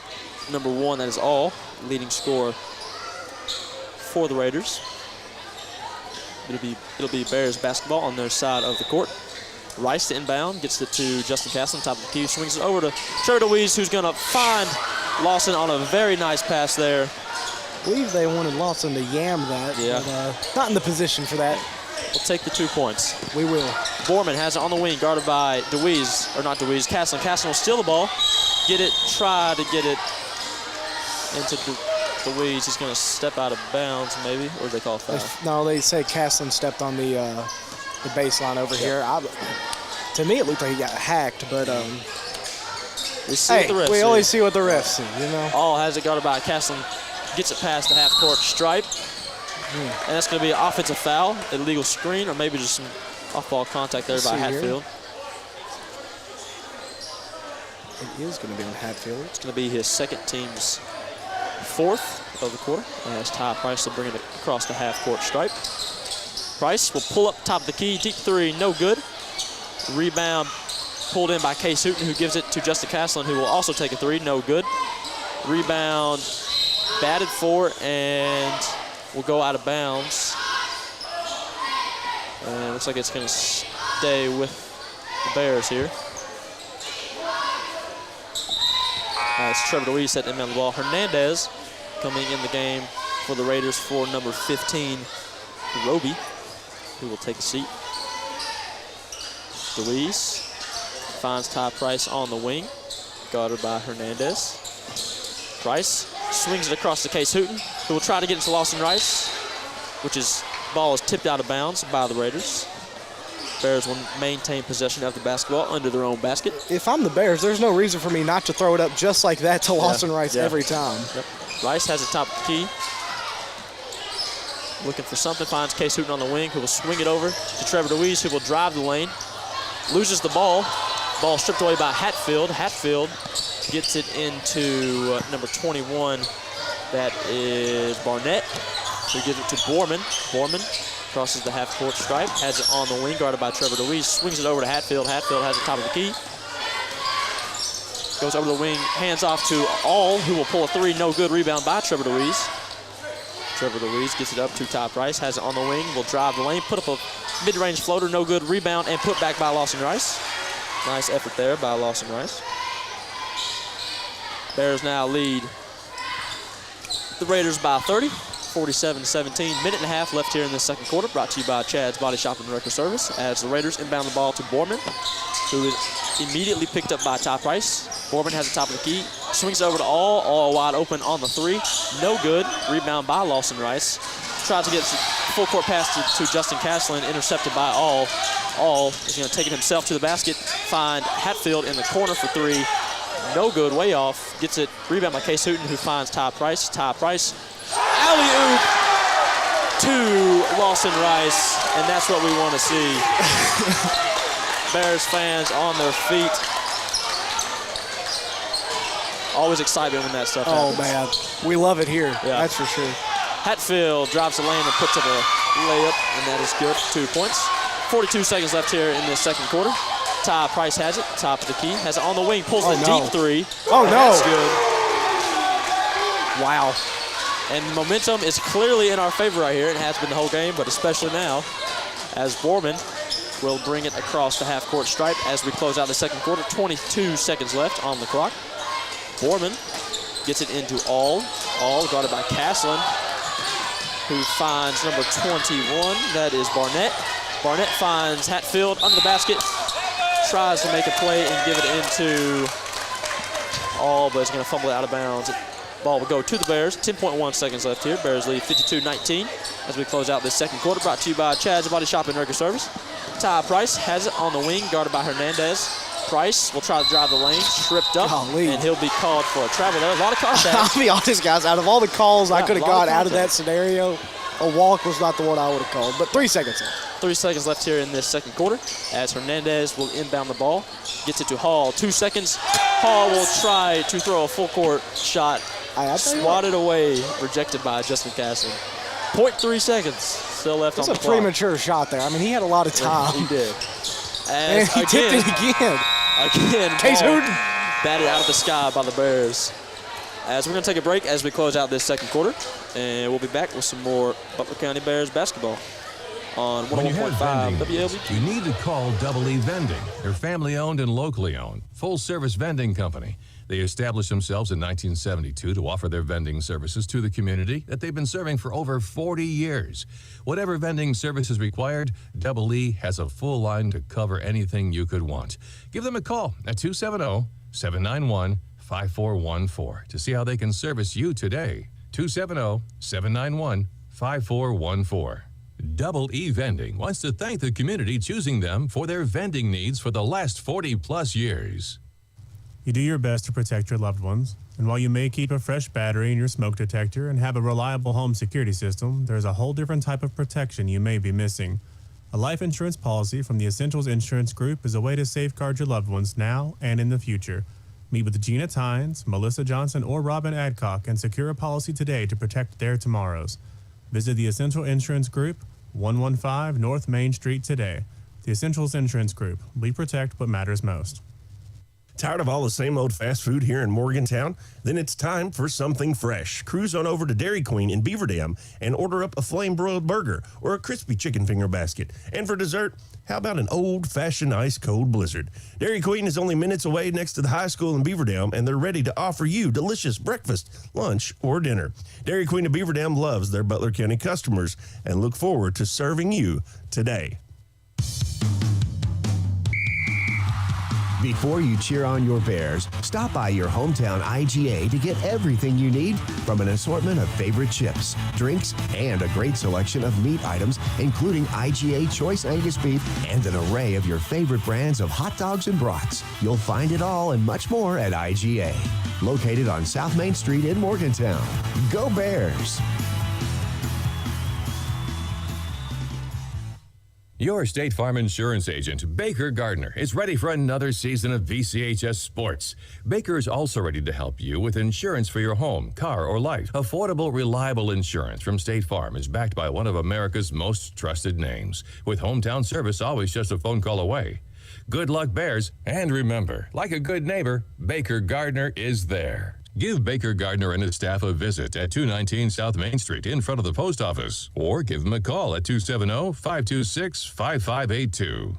number 1. That is All, leading scorer for the Raiders. It'll be Bears basketball on their side of the court. Rice to inbound, gets it to Justin Castle, top of the key, swings it over to Trevor DeWeese, who's going to find Lawson on a very nice pass there. I believe they wanted Lawson to yam that, but not in the position for that. We'll take the 2 points. We will. Borman has it on the wing, guarded by DeWeese, or not DeWeese, Castle. Castle will steal the ball, try to get it into DeWeese. He's going to step out of bounds, maybe, or do they call it foul? No, they say Castlin stepped on the baseline over here. To me, it looked like he got hacked, but we always see what the refs see, you know. All has it guarded by Castlin, gets it past the half-court stripe, and that's going to be an offensive foul, illegal screen, or maybe just some off-ball contact there by Hatfield. It is going to be on Hatfield. It's going to be his second team's 4th of the quarter, as Ty Price will bring it across the half-court stripe. Price will pull up top of the key, deep 3, no good. Rebound pulled in by Case Hooten, who gives it to Justin Castlin, who will also take a 3, no good. Rebound batted for and will go out of bounds. And it looks like it's going to stay with the Bears here. as Trevor Louise set inbound the ball. Hernandez coming in the game for the Raiders for number 15, Roby, who will take a seat. Louise finds Ty Price on the wing, guarded by Hernandez. Price swings it across to Case Hooten, who will try to get into Lawson Rice, ball is tipped out of bounds by the Raiders. Bears will maintain possession of the basketball under their own basket. If I'm the Bears, there's no reason for me not to throw it up just like that to Lawson Rice every time. Yep. Rice has the top of the key. Looking for something, finds Case Hooten on the wing, who will swing it over to Trevor Louise, who will drive the lane. Loses the ball. Ball stripped away by Hatfield. Hatfield gets it into number 21. That is Barnett. Who gives it to Borman. Borman crosses the half-court stripe, has it on the wing, guarded by Trevor Louise, swings it over to Hatfield. Hatfield has the top of the key. Goes over the wing, hands off to All, who will pull a three. No good. Rebound by Trevor Louise. Trevor Louise gets it up to Ty Price, has it on the wing, will drive the lane, put up a mid-range floater, no good. Rebound and put back by Lawson Rice. Nice effort there by Lawson Rice. Bears now lead the Raiders by 30. 47-17, minute and a half left here in the second quarter. Brought to you by Chad's Body Shop and Record Service as the Raiders inbound the ball to Borman, who is immediately picked up by Ty Price. Borman has the top of the key, swings over to All wide open on the three. No good. Rebound by Lawson Rice. Tries to get a full court pass to Justin Castlin, intercepted by All. All is going to take it himself to the basket, find Hatfield in the corner for three. No good, way off. Gets it, rebound by Case Hooten, who finds Ty Price. Ty Price, alley-oop to Lawson Rice, and that's what we want to see. Bears fans on their feet. Always excitement when that stuff happens. Oh, man. We love it here. Yeah. That's for sure. Hatfield drops the lane and puts up a layup, and that is good. 2 points. 42 seconds left here in the second quarter. Ty Price has it, top of the key, has it on the wing, pulls the deep three. Oh, no. That's good. Wow. And momentum is clearly in our favor right here. It has been the whole game, but especially now, as Borman will bring it across the half-court stripe as we close out the second quarter. 22 seconds left on the clock. Borman gets it into All guarded by Castlin, who finds number 21. That is Barnett. Barnett finds Hatfield under the basket, tries to make a play and give it into All, but it's going to fumble it out of bounds. Ball will go to the Bears. 10.1 seconds left here. Bears lead 52-19 as we close out this second quarter. Brought to you by Chad's Body Shop and Record Service. Ty Price has it on the wing, guarded by Hernandez. Price will try to drive the lane, tripped up, and he'll be called for a travel. There was a lot of contact. I'll be honest, guys. Out of all the calls I could have got out of that scenario, a walk was not the one I would have called. But 3 seconds left. 3 seconds left here in this second quarter as Hernandez will inbound the ball. Gets it to Hall. 2 seconds. Hall will try to throw a full court shot. Swatted away, rejected by Justin Castlin. 0.3 seconds still left on the clock. That's a premature shot there. I mean, he had a lot of time. He did. And he tipped it again. Case Hooten. Batted out of the sky by the Bears. As we're going to take a break as we close out this second quarter. And we'll be back with some more Butler County Bears basketball on 101.5 WLBQ. You need to call Double E Vending. They're family-owned and locally owned. Full-service vending company. They established themselves in 1972 to offer their vending services to the community that they've been serving for over 40 years. Whatever vending service is required, Double E has a full line to cover anything you could want. Give them a call at 270-791-5414 to see how they can service you today. 270-791-5414. Double E Vending wants to thank the community choosing them for their vending needs for the last 40-plus years. You do your best to protect your loved ones, and while you may keep a fresh battery in your smoke detector and have a reliable home security system, there's a whole different type of protection you may be missing. A life insurance policy from the Essentials Insurance Group is a way to safeguard your loved ones now and in the future. Meet with Gina Tynes, Melissa Johnson, or Robin Adcock and secure a policy today to protect their tomorrows. Visit the Essential Insurance Group, 115 North Main Street today. The Essentials Insurance Group. We protect what matters most. Tired of all the same old fast food here in Morgantown? Then it's time for something fresh. Cruise on over to Dairy Queen in Beaver Dam and order up a flame-broiled burger or a crispy chicken finger basket. And for dessert, how about an old-fashioned ice-cold blizzard? Dairy Queen is only minutes away next to the high school in Beaver Dam, and they're ready to offer you delicious breakfast, lunch, or dinner. Dairy Queen of Beaver Dam loves their Butler County customers and look forward to serving you today. Before you cheer on your Bears, stop by your hometown IGA to get everything you need, from an assortment of favorite chips, drinks, and a great selection of meat items, including IGA Choice Angus Beef and an array of your favorite brands of hot dogs and brats. You'll find it all and much more at IGA, located on South Main Street in Morgantown. Go Bears! Your State Farm insurance agent, Baker Gardner, is ready for another season of VCHS Sports. Baker is also ready to help you with insurance for your home, car, or life. Affordable, reliable insurance from State Farm is backed by one of America's most trusted names, with hometown service always just a phone call away. Good luck, Bears, and remember, like a good neighbor, Baker Gardner is there. Give Baker Gardner and his staff a visit at 219 South Main Street in front of the post office, or give them a call at 270-526-5582.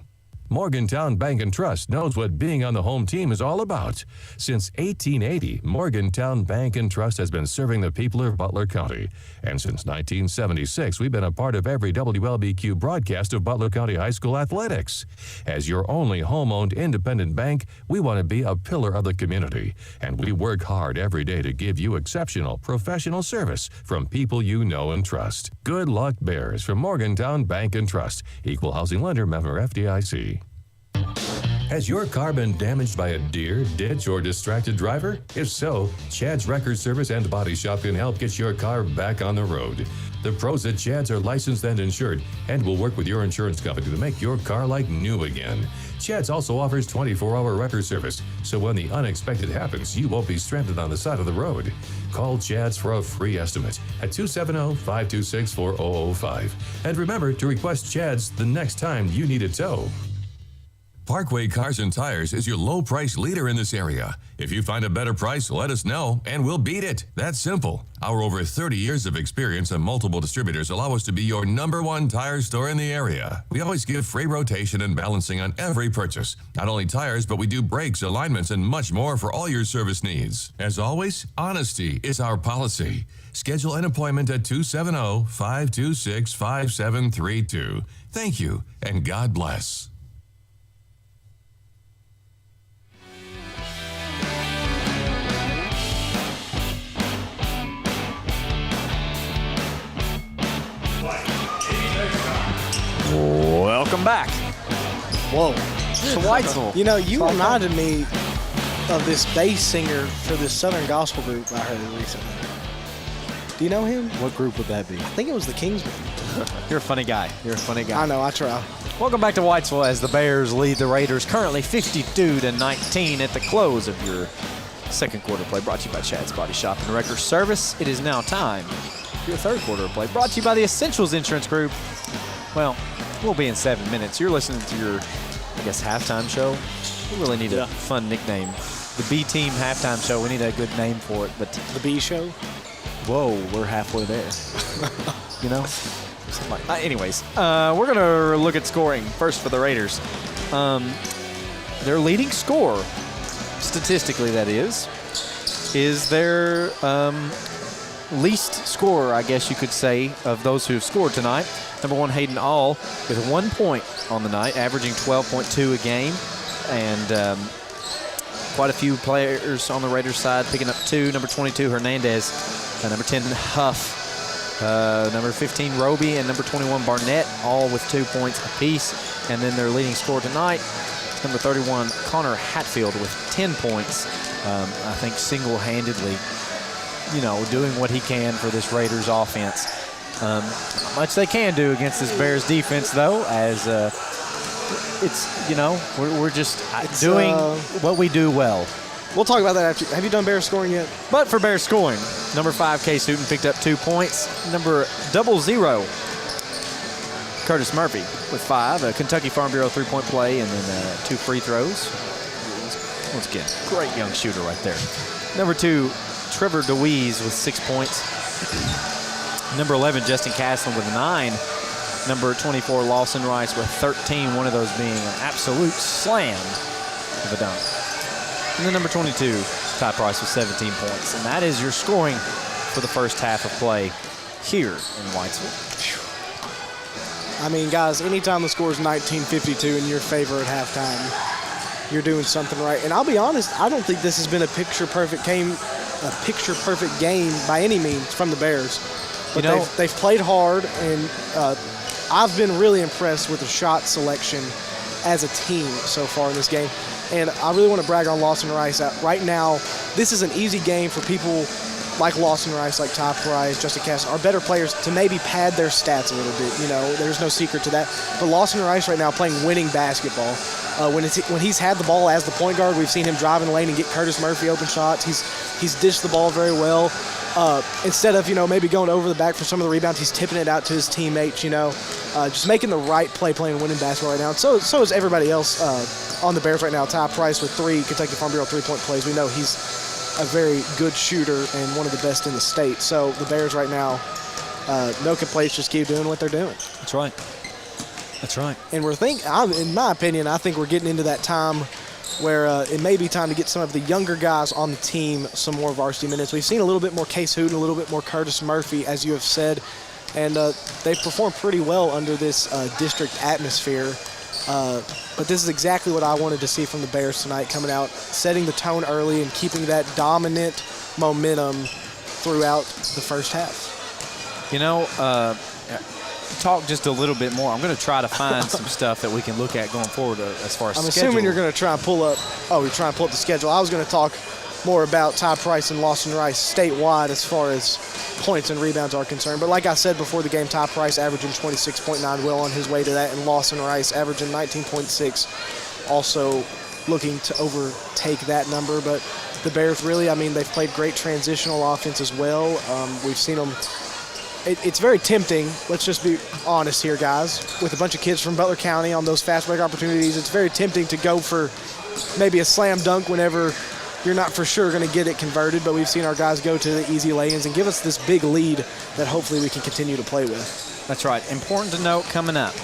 Morgantown Bank and Trust knows what being on the home team is all about. Since 1880, Morgantown Bank and Trust has been serving the people of Butler County. And since 1976, we've been a part of every WLBQ broadcast of Butler County High School athletics. As your only home-owned independent bank, we want to be a pillar of the community. And we work hard every day to give you exceptional, professional service from people you know and trust. Good luck, Bears, from Morgantown Bank and Trust. Equal housing lender, member FDIC. Has your car been damaged by a deer, ditch, or distracted driver? If so, Chad's Record Service and Body Shop can help get your car back on the road. The pros at Chad's are licensed and insured and will work with your insurance company to make your car like new again. Chad's also offers 24-hour record service, so when the unexpected happens, you won't be stranded on the side of the road. Call Chad's for a free estimate at 270-526-4005. And remember to request Chad's the next time you need a tow. Parkway Cars and Tires is your low price leader in this area. If you find a better price, let us know and we'll beat it. That's simple. Our over 30 years of experience and multiple distributors allow us to be your #1 tire store in the area. We always give free rotation and balancing on every purchase. Not only tires, but we do brakes, alignments, and much more for all your service needs. As always, honesty is our policy. Schedule an appointment at 270-526-5732. Thank you, and God bless. Welcome back Whoa. to Whitesville. You know, you reminded me of this bass singer for this Southern gospel group I heard recently. Do you know him? What group would that be? I think it was the Kingsmen. You're a funny guy. You're a funny guy. I know, I try. Welcome back to Whitesville as the Bears lead the Raiders currently 52-19 at the close of your second quarter play, brought to you by Chad's Body Shop and Record Service. It is now time for your third quarter play, brought to you by the Essentials Insurance Group. Well, we'll be in 7 minutes. You're listening to your, I guess, halftime show. We really need a fun nickname. The B Team halftime show. We need a good name for it. But The B Show? whoa, we're halfway there. You know? Anyways, we're going to look at scoring first for the Raiders. Their leading scorer, statistically that is their least scorer, I guess you could say, of those who have scored tonight. Number 1, Hayden All, with 1 point on the night, averaging 12.2 a game. And quite a few players on the Raiders side picking up 2. Number 22, Hernandez. Number 10, Huff. Number 15, Roby. And number 21, Barnett, all with 2 points apiece. And then their leading scorer tonight, number 31, Connor Hatfield, with 10 points. I think single-handedly, doing what he can for this Raiders offense. Not much they can do against this Bears defense, though, as it's, we're just doing what we do well. We'll talk about that after. Have you done Bears scoring yet? But for Bears scoring, number 5, Case Newton picked up 2 points. Number 00, Curtis Murphy with 5. A Kentucky Farm Bureau 3-point play, and then 2 free throws. Once again, great young shooter right there. Number 2, Trevor DeWeese with 6 points. Number 11, Justin Castlin with 9. Number 24, Lawson Rice with 13, one of those being an absolute slam of a dunk. And then number 22, Ty Price with 17 points. And that is your scoring for the first half of play here in Whitesville. I mean, guys, anytime the score is 19-52 in your favor at halftime, you're doing something right. And I'll be honest, I don't think this has been a picture-perfect game by any means from the Bears. But they've played hard, and I've been really impressed with the shot selection as a team so far in this game. And I really want to brag on Lawson Rice. Right now, this is an easy game for people like Lawson Rice, like Ty Price, Justin Cass, our better players to maybe pad their stats a little bit. You know, there's no secret to that. But Lawson Rice right now playing winning basketball. When he's had the ball as the point guard, we've seen him drive in the lane and get Curtis Murphy open shots. He's dished the ball very well. Instead of, maybe going over the back for some of the rebounds, he's tipping it out to his teammates, just making the right play, playing winning basketball right now. And so is everybody else on the Bears right now. Ty Price with 3 Kentucky Farm Bureau three-point plays. We know he's a very good shooter and one of the best in the state. So the Bears right now, no complaints, just keep doing what they're doing. That's right. That's right. And in my opinion, I think we're getting into that time where it may be time to get some of the younger guys on the team some more varsity minutes. We've seen a little bit more Case Hooten, a little bit more Curtis Murphy, as you have said, and they've performed pretty well under this district atmosphere. But this is exactly what I wanted to see from the Bears tonight, coming out, setting the tone early and keeping that dominant momentum throughout the first half. Talk just a little bit more. I'm going to try to find some stuff that we can look at going forward as far as I'm schedule. assuming you're going to try and pull up. Oh, you're trying to pull up the schedule. I was going to talk more about Ty Price and Lawson Rice statewide as far as points and rebounds are concerned. But like I said before the game, Ty Price averaging 26.9, well on his way to that, and Lawson Rice averaging 19.6, also looking to overtake that number. But the Bears really, they've played great transitional offense as well. We've seen them. It's very tempting, let's just be honest here, guys, with a bunch of kids from Butler County on those fast break opportunities. It's very tempting to go for maybe a slam dunk whenever you're not for sure going to get it converted, but we've seen our guys go to the easy lay-ins and give us this big lead that hopefully we can continue to play with. That's right. Important to note coming up,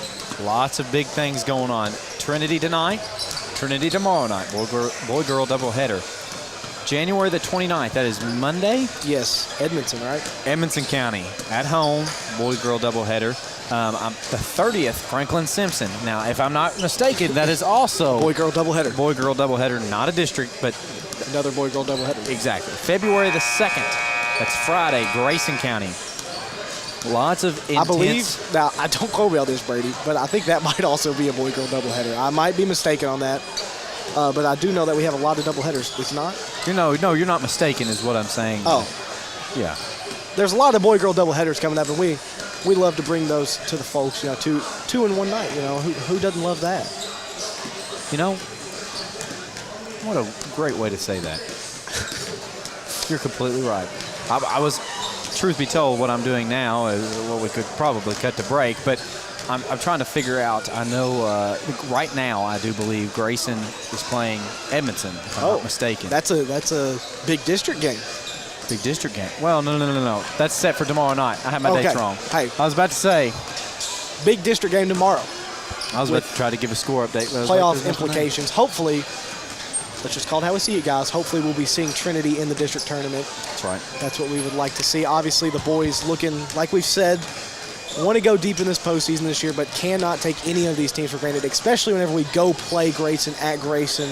lots of big things going on. Trinity tonight, Trinity tomorrow night, boy-girl doubleheader. January the 29th, that is Monday? Yes, Edmondson, right? Edmondson County, at home, boy-girl doubleheader. The 30th, Franklin Simpson. Now, if I'm not mistaken, that is also boy-girl doubleheader. Boy-girl doubleheader, not a district, but another boy-girl doubleheader. Exactly. February the 2nd, that's Friday, Grayson County. Lots of intense. I believe, now, I don't quote me on this, Brady, but I think that might also be a boy-girl doubleheader. I might be mistaken on that. But I do know that we have a lot of doubleheaders. It's not? No, you're not mistaken is what I'm saying. Oh. Yeah. There's a lot of boy-girl doubleheaders coming up, and we love to bring those to the folks, two in one night. Who doesn't love that? What a great way to say that. You're completely right. I was, truth be told, what I'm doing now is what we could probably cut to break, but I'm trying to figure out. I know right now I do believe Grayson is playing Edmondson, if I'm not mistaken. That's a big district game. Big district game. Well, no. That's set for tomorrow night. I have my dates wrong. Hey, I was about to say. Big district game tomorrow. I was about to try to give a score update. Playoff implications. Hopefully, let's just call it how we see it, guys. Hopefully we'll be seeing Trinity in the district tournament. That's right. That's what we would like to see. Obviously, the boys looking, like we've said, want to go deep in this postseason this year, but cannot take any of these teams for granted, especially whenever we go play Grayson at Grayson.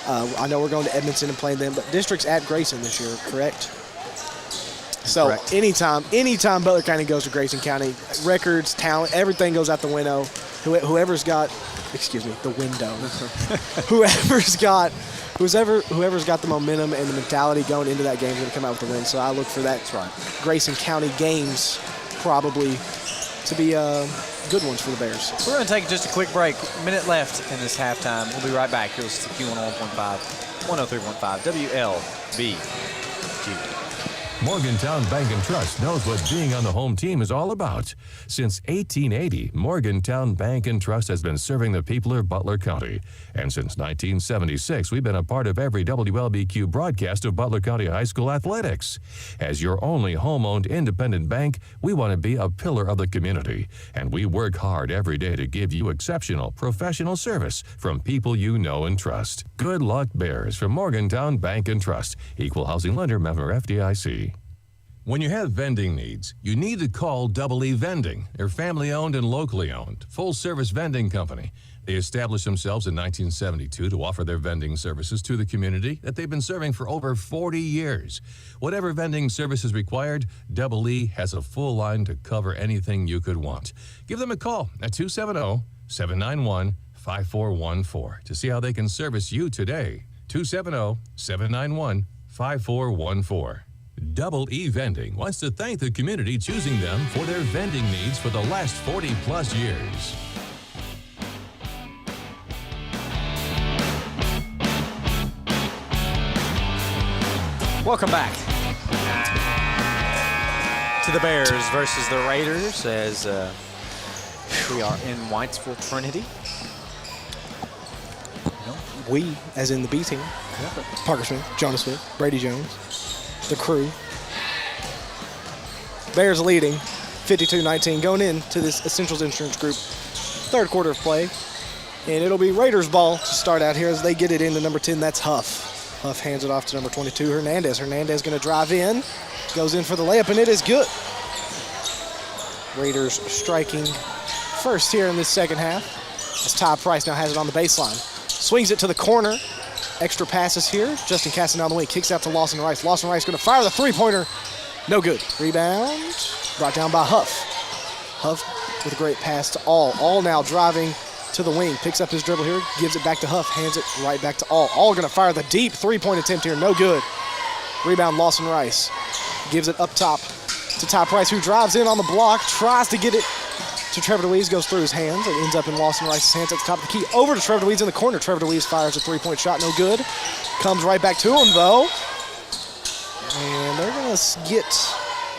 I know we're going to Edmondson and playing them, but district's at Grayson this year, correct? So correct. anytime Butler County goes to Grayson County, records, talent, everything goes out the window. Whoever's got the window. whoever's got the momentum and the mentality going into that game is going to come out with the win. So I look for that. That's right. Grayson County games probably to be good ones for the Bears. We're going to take just a quick break. A minute left in this halftime. We'll be right back. Here was Q101.5, 103.5, WLBQ. Morgantown Bank and Trust knows what being on the home team is all about. Since 1880, Morgantown Bank and Trust has been serving the people of Butler County. And since 1976, we've been a part of every WLBQ broadcast of Butler County High School athletics. As your only home-owned independent bank, we want to be a pillar of the community. And we work hard every day to give you exceptional professional service from people you know and trust. Good luck, Bears, from Morgantown Bank and Trust. Equal housing lender, member FDIC. When you have vending needs, you need to call Double E Vending. They're family-owned and locally owned, full-service vending company. They established themselves in 1972 to offer their vending services to the community that they've been serving for over 40 years. Whatever vending service is required, Double E has a full line to cover anything you could want. Give them a call at 270-791-5414 to see how they can service you today. 270-791-5414. Double E Vending wants to thank the community choosing them for their vending needs for the last 40-plus years. Welcome back to the Bears versus the Raiders as we are in Whitesville, Trinity. We, as in the B team, Parker Smith, Jonas Smith, Brady Jones, the crew. Bears leading 52-19 going into this Essentials Insurance Group third quarter of play. And it'll be Raiders ball to start out here as they get it into number 10. That's Huff. Huff hands it off to number 22, Hernandez. Hernandez going to drive in, goes in for the layup, and it is good. Raiders striking first here in this second half as Ty Price now has it on the baseline. Swings it to the corner. Extra passes here. Justin Caston down the wing. Kicks out to Lawson Rice. Lawson Rice going to fire the three-pointer. No good. Rebound. Brought down by Huff. Huff with a great pass to All. All now driving to the wing. Picks up his dribble here. Gives it back to Huff. Hands it right back to All. All going to fire the deep three-point attempt here. No good. Rebound Lawson Rice. Gives it up top to Ty Price, who drives in on the block. Tries to get it to Trevor DeWeese, goes through his hands and ends up in Lawson Rice's hands at the top of the key. Over to Trevor DeWeese in the corner. Trevor DeWeese fires a three-point shot, no good. Comes right back to him, though. And they're going to get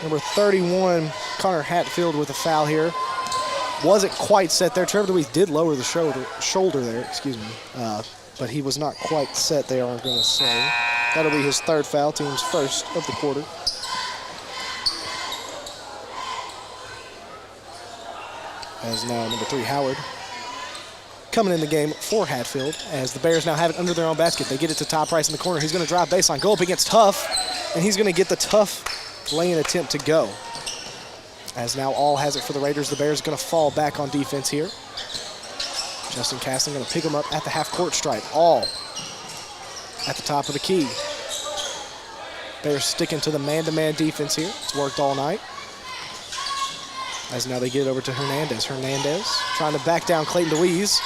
number 31, Connor Hatfield, with a foul here. Wasn't quite set there. Trevor DeWeese did lower the shoulder there, but he was not quite set, they are going to say. That'll be his third foul, team's first of the quarter. As now number 3, Howard, coming in the game for Hatfield as the Bears now have it under their own basket. They get it to Ty Price in the corner. He's going to drive baseline, go up against Huff, and he's going to get the tough lay-in attempt to go. As now All has it for the Raiders. The Bears are going to fall back on defense here. Justin Caston going to pick him up at the half-court stripe. All at the top of the key. Bears sticking to the man-to-man defense here. It's worked all night. As now they get over to Hernandez. Hernandez trying to back down Clayton DeWeese.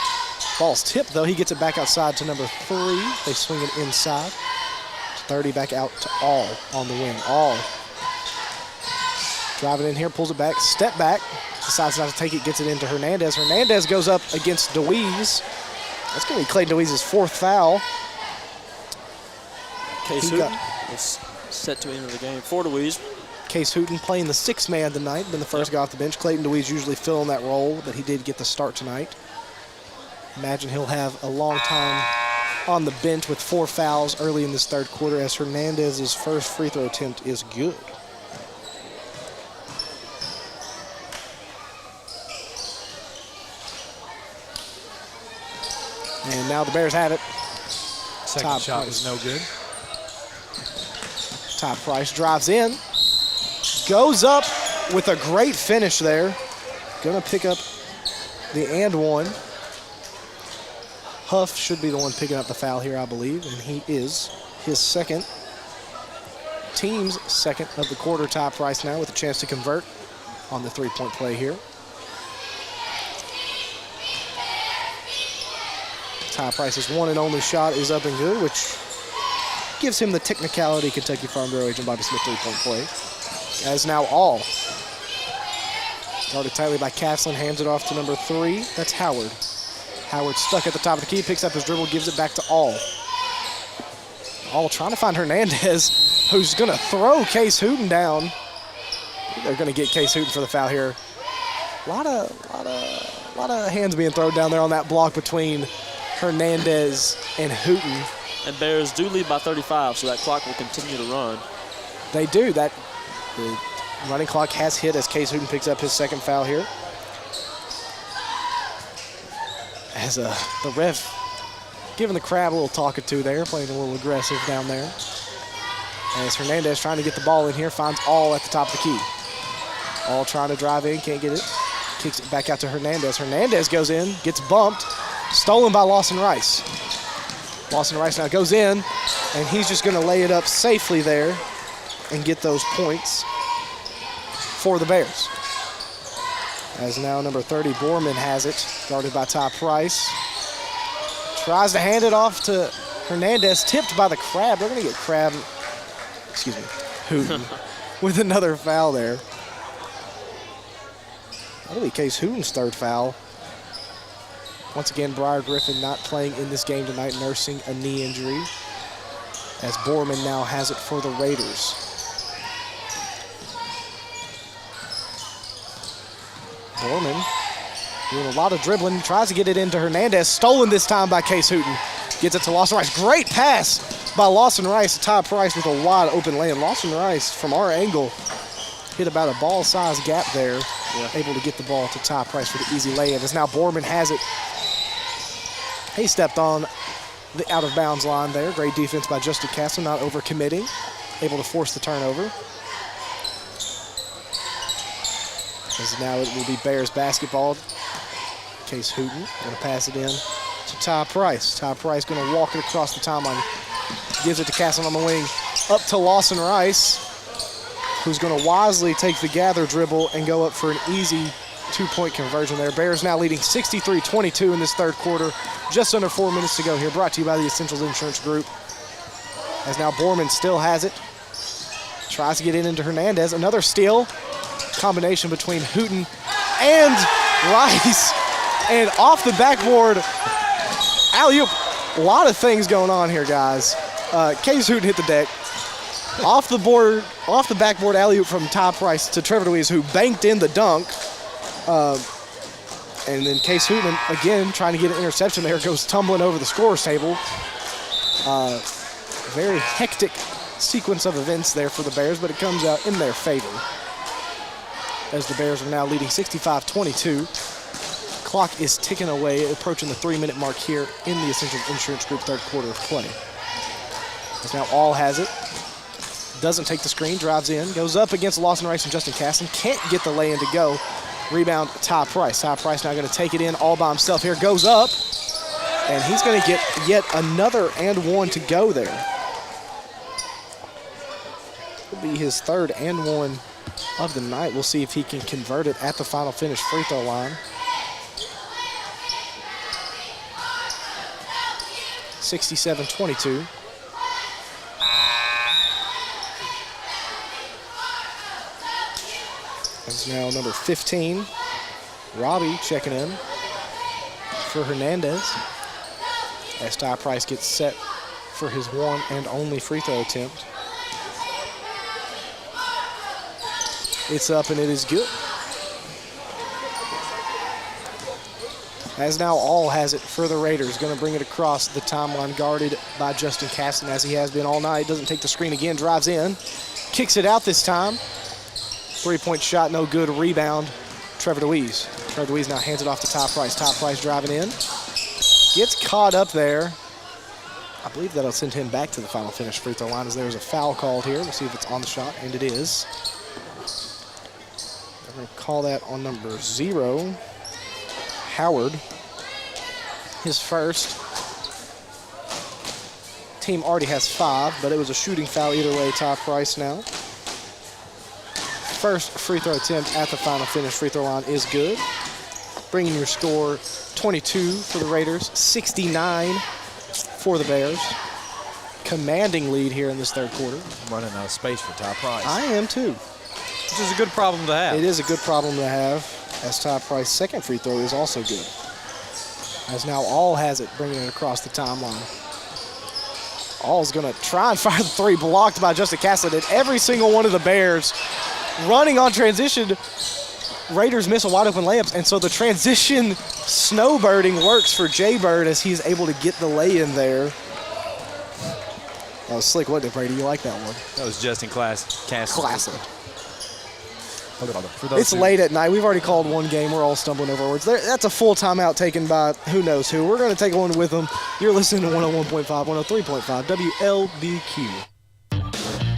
Ball's tipped, though. He gets it back outside to number 3. They swing it inside. 30 back out to All on the wing. All driving in here, pulls it back, step back. Decides not to take it, gets it into Hernandez. Hernandez goes up against DeWeese. That's going to be Clayton DeWeese's 4th foul. Case Hooten is set to enter the game for DeWeese. Case Hooten playing the 6th man tonight, been the first guy off the bench. Clayton DeWeese usually filling that role, but he did get the start tonight. Imagine he'll have a long time on the bench with 4 fouls early in this third quarter as Hernandez's first free throw attempt is good. And now the Bears have it. Second shot was no good. Ty Price drives in. Goes up with a great finish there. Gonna pick up the and one. Huff should be the one picking up the foul here, I believe, and he is. His second. Team's second of the quarter. Ty Price now with a chance to convert on the three-point play here. Ty Price's one and only shot is up and good, which gives him the technicality Kentucky Farm Bureau agent Bobby Smith three-point play. As now All. Guarded tightly by Castlin, hands it off to number 3. That's Howard. Howard stuck at the top of the key, picks up his dribble, gives it back to All. All trying to find Hernandez. who's going to throw Case Hooten down. They're going to get Case Hooten for the foul here. A lot of hands being thrown down there on that block between Hernandez and Hooten. And Bears do lead by 35, so that clock will continue to run. They do. The running clock has hit as Case Hooten picks up his second foul here. As the ref giving the crowd a little talking to there, playing a little aggressive down there. As Hernandez trying to get the ball in here, finds All at the top of the key. All trying to drive in, can't get it. Kicks it back out to Hernandez. Hernandez goes in, gets bumped, stolen by Lawson Rice. Lawson Rice now goes in, and he's just going to lay it up safely there and get those points for the Bears. As now number 30, Borman has it, guarded by Ty Price. Tries to hand it off to Hernandez, tipped by the Crab. They're going to get Hooten with another foul there. That'll be Case Hooten's third foul. Once again, Briar Griffin not playing in this game tonight, nursing a knee injury. As Borman now has it for the Raiders. Borman doing a lot of dribbling, tries to get it into Hernandez. Stolen this time by Case Hooten. Gets it to Lawson Rice. Great pass by Lawson Rice. Ty Price with a wide open lane. Lawson Rice, from our angle, hit about a ball-sized gap there. Yeah. Able to get the ball to Ty Price for the easy layup. As now Borman has it. He stepped on the out-of-bounds line there. Great defense by Justin Castle, not overcommitting. Able to force the turnover. As now it will be Bears basketball. Case Hooten going to pass it in to Ty Price. Ty Price going to walk it across the timeline. Gives it to Castle on the wing. Up to Lawson Rice, who's going to wisely take the gather dribble and go up for an easy two-point conversion there. Bears now leading 63-22 in this third quarter. Just under 4 minutes to go here. Brought to you by the Essentials Insurance Group. As now Borman still has it. Tries to get it into Hernandez. Another steal. Combination between Hooten and Rice. And off the backboard, alley-oop. A lot of things going on here, guys. Case Hooten hit the deck. Off the backboard alley-oop from Ty Price to Trevor DeWeese, who banked in the dunk. And then Case Hooten, again, trying to get an interception there, goes tumbling over the scorer's table. Very hectic sequence of events there for the Bears, but it comes out in their favor. As the Bears are now leading 65-22. Clock is ticking away, approaching the 3-minute mark here in the Essentials Insurance Group third quarter of play. As now All has it. Doesn't take the screen, drives in, goes up against Lawson Rice and Justin Caston. Can't get the lay-in to go. Rebound, Ty Price. Ty Price now going to take it in all by himself here. Goes up, and he's going to get yet another and one to go there. Will be his third and one of the night. We'll see if he can convert it at the final finish free throw line. 67-22. That's now number 15, Robbie, checking in for Hernandez. As Ty Price gets set for his one and only free throw attempt. It's up and it is good. As now All has it for the Raiders. Going to bring it across the timeline, guarded by Justin Caston as he has been all night. Doesn't take the screen again, drives in. Kicks it out this time. Three-point shot, no good. Rebound, Trevor DeWeese. Trevor DeWeese now hands it off to Ty Price. Ty Price driving in. Gets caught up there. I believe that'll send him back to the final finish free throw line as there's a foul called here. We'll see if it's on the shot, and it is. They're going to call that on number 0, Howard. His first. Team already has 5, but it was a shooting foul either way. Ty Price now. First free throw attempt at the final finish free throw line is good. Bringing your score 22 for the Raiders, 69 for the Bears. Commanding lead here in this third quarter. I'm running out of space for Ty Price. I am too. Which is a good problem to have. It is a good problem to have, as Ty Price's second free throw is also good. As now All has it, bringing it across the timeline. All's going to try and fire the three, blocked by Justin Castlin. And every single one of the Bears running on transition, Raiders miss a wide open layups. And so the transition snowbirding works for Jay Bird as he's able to get the lay in there. That was slick, wasn't it, Brady? You like that one? That was Justin Castlin. Classic. It's late at night. We've already called one game. We're all stumbling over words. That's a full timeout taken by who knows who. We're going to take one with them. You're listening to 101.5, 103.5, WLBQ.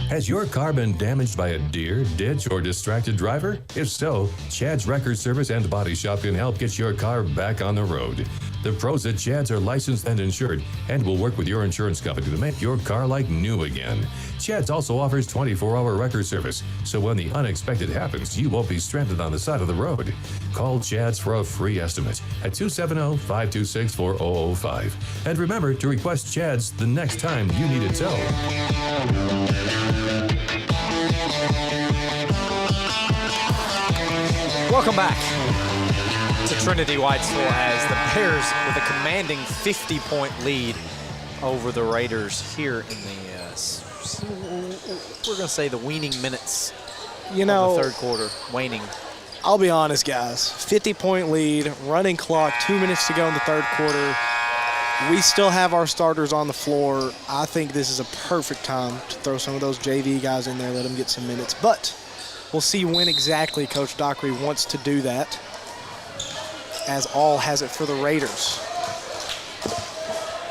Has your car been damaged by a deer, ditch, or distracted driver? If so, Chad's Record Service and Body Shop can help get your car back on the road. The pros at Chad's are licensed and insured and will work with your insurance company to make your car like new again. Chad's also offers 24-hour record service, so when the unexpected happens, you won't be stranded on the side of the road. Call Chad's for a free estimate at 270-526-4005. And remember to request Chad's the next time you need a tow. Welcome back to Trinity Whitesville as the Bears with a commanding 50-point lead over the Raiders here in the, we're going to say the waning minutes of the third quarter. Waning. I'll be honest, guys. 50-point lead, running clock, 2 minutes to go in the third quarter. We still have our starters on the floor. I think this is a perfect time to throw some of those JV guys in there, let them get some minutes. But we'll see when exactly Coach Dockery wants to do that, as All has it for the Raiders.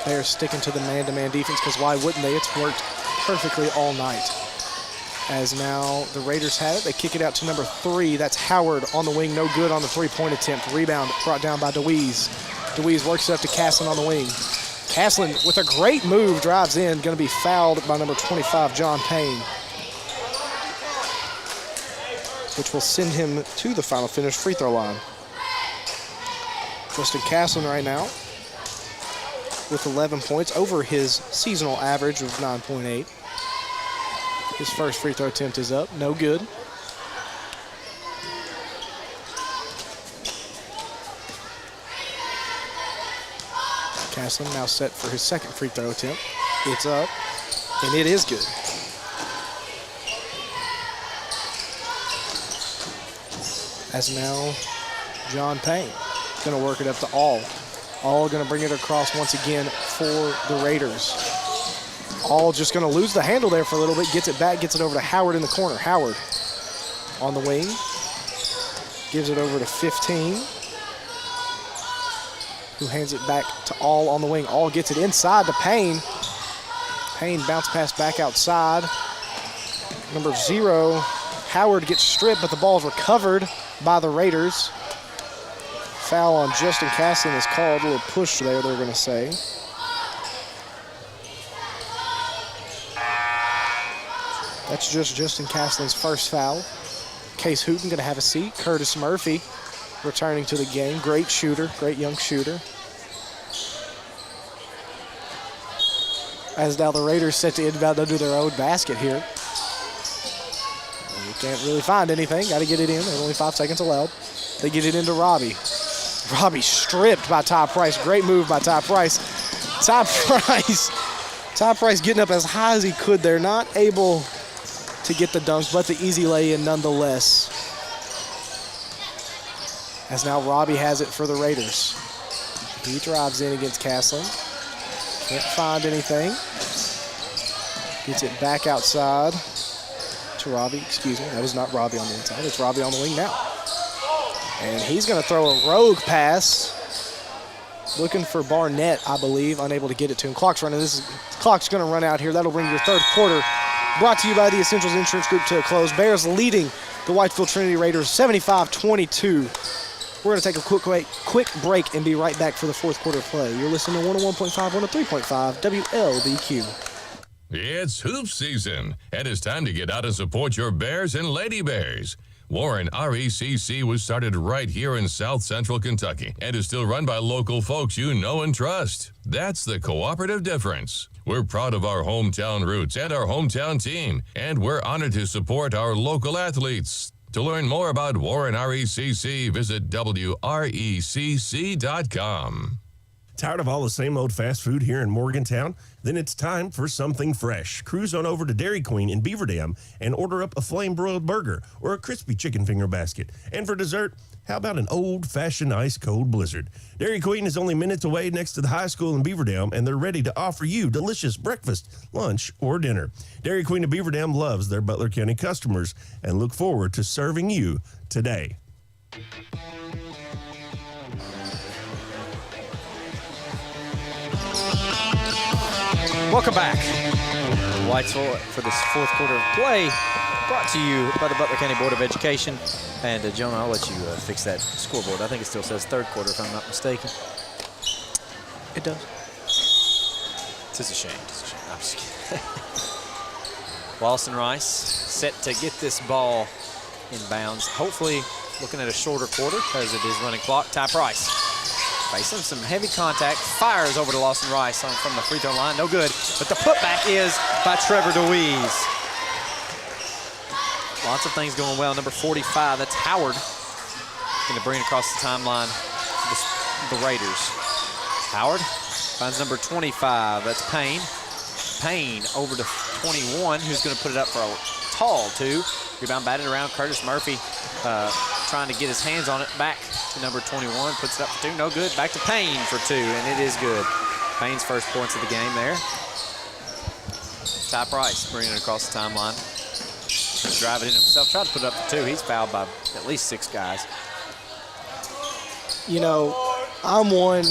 They're sticking to the man-to-man defense because why wouldn't they? It's worked perfectly all night. As now the Raiders have it. They kick it out to number 3. That's Howard on the wing. No good on the three-point attempt. Rebound brought down by DeWeese. DeWeese works it up to Castlin on the wing. Castlin with a great move drives in. Going to be fouled by number 25, John Payne, which will send him to the final finish free throw line. Justin Castlin right now with 11 points over his seasonal average of 9.8. His first free throw attempt is up, no good. Castlin now set for his second free throw attempt. It's up, and it is good. As now John Payne going to work it up to All. All going to bring it across once again for the Raiders. All just going to lose the handle there for a little bit, gets it back, gets it over to Howard in the corner. Howard on the wing, gives it over to 15, who hands it back to All on the wing. All gets it inside to Payne. Payne bounce pass back outside. Number 0, Howard gets stripped, but the ball is recovered by the Raiders. Foul on Justin Castlin is called. A little push there, they're going to say. That's just Justin Castlin's first foul. Case Hooten going to have a seat. Curtis Murphy returning to the game. Great shooter, great young shooter. As now the Raiders set to inbound under their own basket here. We can't really find anything. Got to get it in. There's only 5 seconds allowed. They get it into Robbie. Robbie stripped by Ty Price. Great move by Ty Price. Ty Price getting up as high as he could there. Not able to get the dunk, but the easy lay-in nonetheless. As now Robbie has it for the Raiders. He drives in against Castlin. Can't find anything. Gets it back outside to Robbie. Excuse me, that was not Robbie on the inside. It's Robbie on the wing now. And he's going to throw a rogue pass. Looking for Barnett, I believe. Unable to get it to him. Clock's running. Clock's going to run out here. That'll bring your third quarter. Brought to you by the Essentials Insurance Group to a close. Bears leading the Whitesville Trinity Raiders 75-22. We're going to take a quick break and be right back for the fourth quarter play. You're listening to 101.5, 103.5, WLBQ. It's hoop season, and it's time to get out and support your Bears and Lady Bears. Warren RECC was started right here in South Central Kentucky and is still run by local folks you know and trust. That's the cooperative difference. We're proud of our hometown roots and our hometown team, and we're honored to support our local athletes. To learn more about Warren RECC, visit WRECC.com. Tired of all the same old fast food here in Morgantown? Then it's time for something fresh. Cruise on over to Dairy Queen in Beaver Dam and order up a flame-broiled burger or a crispy chicken finger basket. And for dessert, how about an old-fashioned ice-cold blizzard? Dairy Queen is only minutes away next to the high school in Beaver Dam, and they're ready to offer you delicious breakfast, lunch, or dinner. Dairy Queen of Beaver Dam loves their Butler County customers and look forward to serving you today. Welcome back to Whitesville for this fourth quarter of play, brought to you by the Butler County Board of Education. And Jonah, I'll let you fix that scoreboard. I think it still says third quarter, if I'm not mistaken. It does. It's just a shame. I'm just kidding. Lawson Rice set to get this ball in bounds. Hopefully looking at a shorter quarter as it is running clock. Ty Price facing some heavy contact, fires over to Lawson Rice from the free throw line. No good, but the putback is by Trevor DeWeese. Lots of things going well. Number 45, that's Howard. Going to bring it across the timeline for the Raiders. Howard finds number 25, that's Payne. Payne over to 21, who's going to put it up for a tall two. Rebound batted around. Curtis Murphy trying to get his hands on it. Back to number 21, puts it up for two. No good. Back to Payne for two, and it is good. Payne's first points of the game there. Ty Price bringing it across the timeline. Drive it in himself. Tried to put it up for two. He's fouled by at least 6 guys. You know, I'm one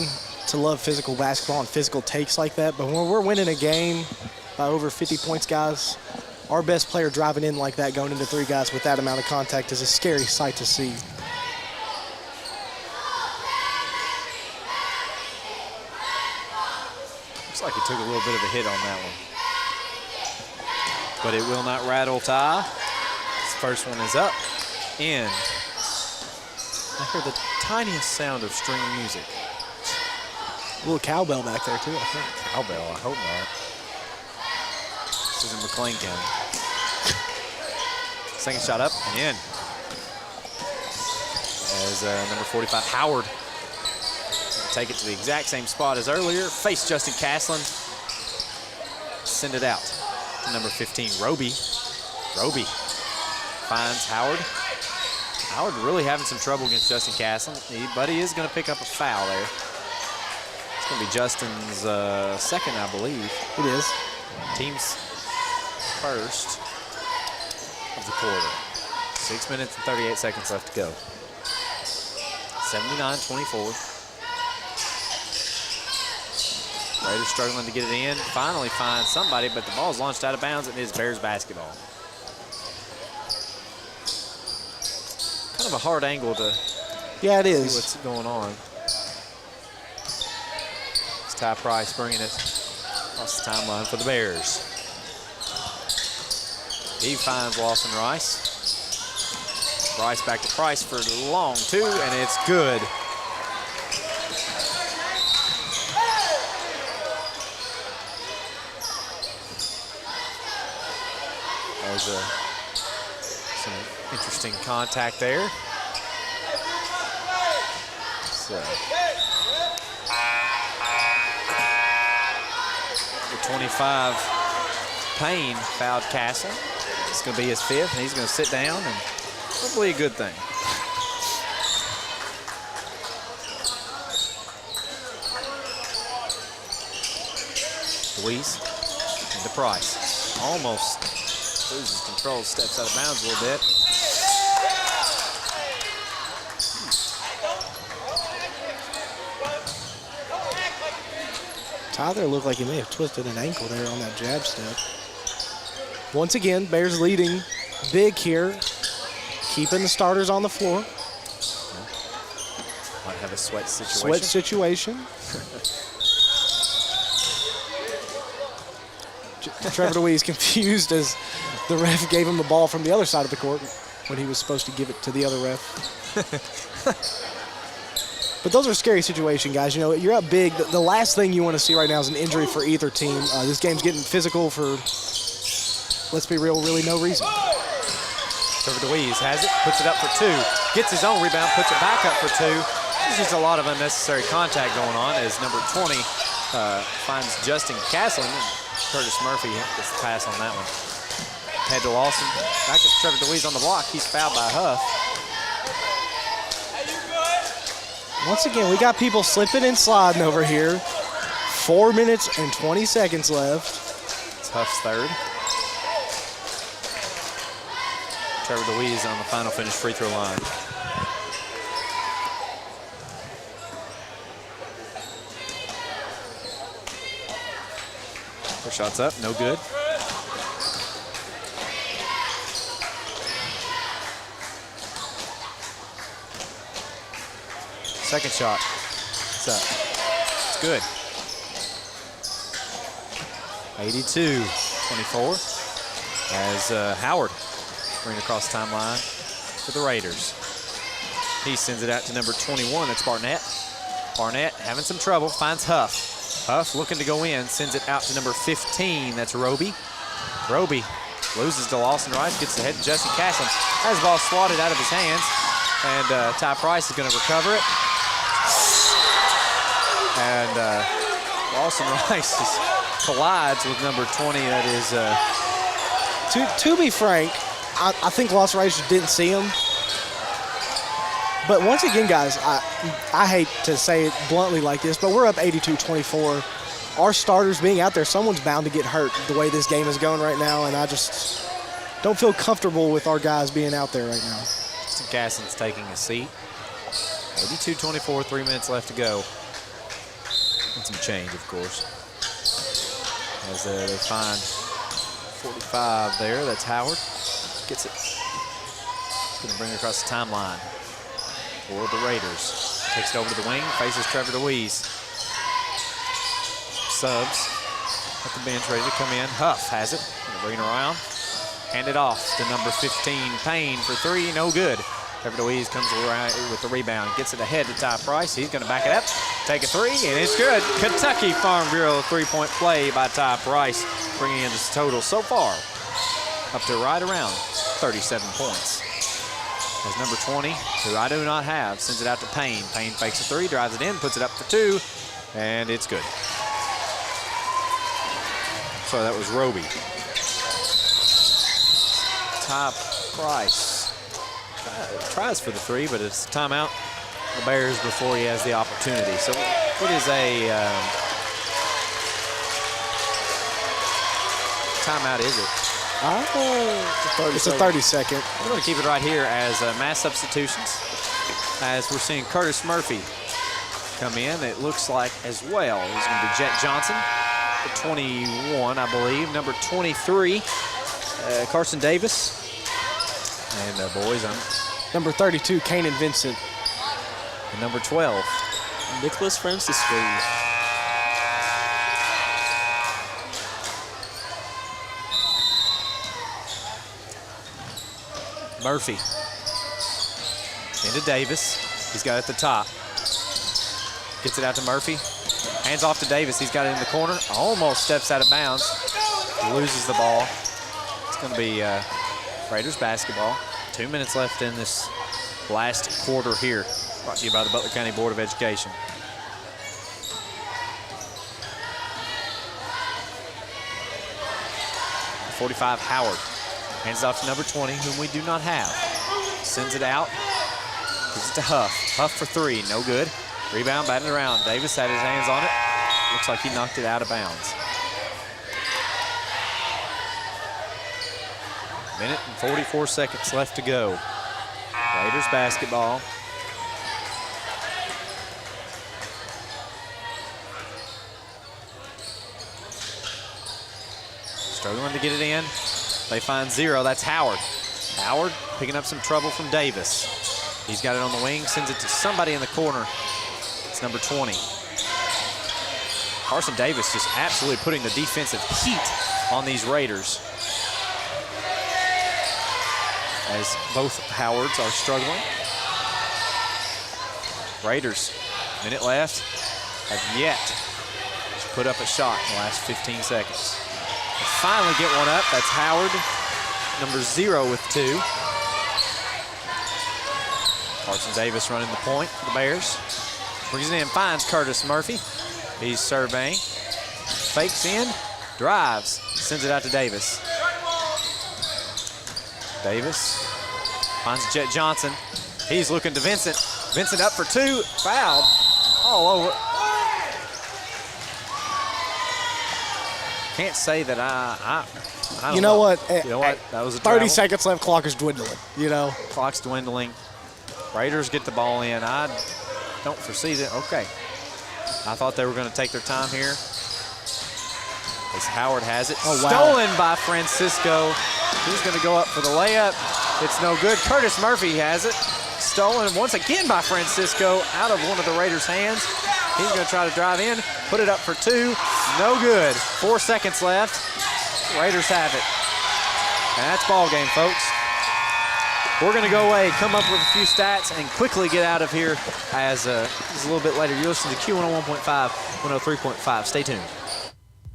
to love physical basketball and physical takes like that, but when we're winning a game by over 50 points, guys, our best player driving in like that, going into 3 guys with that amount of contact, is a scary sight to see. Looks like he took a little bit of a hit on that one. But it will not rattle Ty. His first one is up, in. I heard the tiniest sound of string music. A little cowbell back there, too, I think. Cowbell, I hope not. This is in McLean County. Second shot up and in. As number 45, Howard, take it to the exact same spot as earlier. Face Justin Caslin. Send it out to number 15, Roby. Roby finds Howard. Howard really having some trouble against Justin Caslin, but he is going to pick up a foul there. It's going to be Justin's second, I believe. It is. Team's first of the quarter. 6 minutes and 38 seconds left to go. 79-24. Raiders struggling to get it in. Finally finds somebody, but the ball's launched out of bounds and it is Bears basketball. Kind of a hard angle to see what's going on. It's Ty Price bringing it across the timeline for the Bears. He finds Lawson Rice. Rice back to Price for the long two, and it's good. There's some interesting contact there. So, the 25, Payne fouled Castle. It's going to be his 5th, and he's going to sit down, and hopefully a good thing. Louise into Price. Almost loses control, steps out of bounds a little bit. Tyler looked like he may have twisted an ankle there on that jab step. Once again, Bears leading big here, keeping the starters on the floor. Might have a sweat situation. Sweat situation. Trevor DeWeese confused as the ref gave him the ball from the other side of the court when he was supposed to give it to the other ref. But those are scary situations, guys. You know, you're up big. The last thing you want to see right now is an injury for either team. This game's getting physical for, let's be real, really no reason. Trevor DeWeese has it, puts it up for 2, gets his own rebound, puts it back up for 2, There's just a lot of unnecessary contact going on as number 20 finds Justin Castlin. Curtis Murphy gets the pass on that one. Head to Lawson. Back to Trevor DeWeese on the block. He's fouled by Huff. Once again, we got people slipping and sliding over here. 4 minutes and 20 seconds left. It's Huff's third. Trevor DeWeese on the final finish free throw line. First shot's up, no good. Second shot, it's up. It's good. 82-24 as Howard bring across the timeline for the Raiders. He sends it out to number 21, that's Barnett. Barnett having some trouble, finds Huff. Huff looking to go in, sends it out to number 15, that's Roby. Roby loses to Lawson Rice, gets the head to Jesse Castlin. Has the ball swatted out of his hands, and Ty Price is gonna recover it. And Lawson Rice collides with number 20, that is... To be frank, I think Lawson Rice just didn't see him. But once again, guys, I hate to say it bluntly like this, but we're up 82-24. Our starters being out there, someone's bound to get hurt the way this game is going right now, and I just don't feel comfortable with our guys being out there right now. Justin Caston's taking a seat. 82-24, 3 minutes left to go. And some change, of course. As they find 45 there, that's Howard. Gets it. He's gonna bring it across the timeline for the Raiders. Takes it over to the wing, faces Trevor DeWeese. Subs at the bench, ready to come in. Huff has it, gonna bring it around. Hand it off to number 15, Payne for three, no good. Trevor DeWeese comes around with the rebound, gets it ahead to Ty Price. He's gonna back it up, take a three, and it's good. Kentucky Farm Bureau three-point play by Ty Price, bringing in this total so far up to right around 37 points. As number 20, who I do not have, sends it out to Payne. Payne fakes a three, drives it in, puts it up for two, and it's good. So that was Roby. Ty Price tries for the three, but it's timeout. The Bears before he has the opportunity. So it is a timeout, is it? It's a 30-second. We're going to keep it right here as mass substitutions. As we're seeing Curtis Murphy come in, it looks like as well. He's going to be Jet Johnson, the 21, I believe. Number 23, Carson Davis. And boys, I'm number 32, Kanan Vincent. And number 12, Nicholas Francisco. Murphy. Into Davis. He's got it at the top. Gets it out to Murphy. Hands off to Davis. He's got it in the corner. Almost steps out of bounds. Loses the ball. It's going to be Raiders basketball. 2 minutes left in this last quarter here. Brought to you by the Butler County Board of Education. .45 Howard. Hands off to number 20, whom we do not have. Sends it out. Gives it to Huff. Huff for three, no good. Rebound, batted around. Davis had his hands on it. Looks like he knocked it out of bounds. Minute and 44 seconds left to go. Raiders basketball. Struggling to get it in. They find zero, that's Howard. Howard picking up some trouble from Davis. He's got it on the wing, sends it to somebody in the corner. It's number 20. Carson Davis just absolutely putting the defensive heat on these Raiders. As both Howards are struggling. Raiders, minute left, have yet to put up a shot in the last 15 seconds. They finally get one up, that's Howard, number 0 with two. Carson Davis running the point for the Bears. Brings it in, finds Curtis Murphy. He's surveying. Fakes in, drives, sends it out to Davis. Davis finds Jet Johnson. He's looking to Vincent. Vincent up for two, fouled all over. Can't say that I don't You know what? You know what? That was a 30 travel. seconds left, clock is dwindling, you know. Clock's dwindling. Raiders get the ball in. I don't foresee that. Okay. I thought they were going to take their time here. As Howard has it. Oh, wow. Stolen by Francisco. He's going to go up for the layup. It's no good. Curtis Murphy has it. Stolen once again by Francisco out of one of the Raiders' hands. He's going to try to drive in, put it up for two. No good. 4 seconds left. Raiders have it. And that's ball game, folks. We're going to go away, come up with a few stats, and quickly get out of here as it's a little bit later. You listen to Q101.5, 103.5. Stay tuned.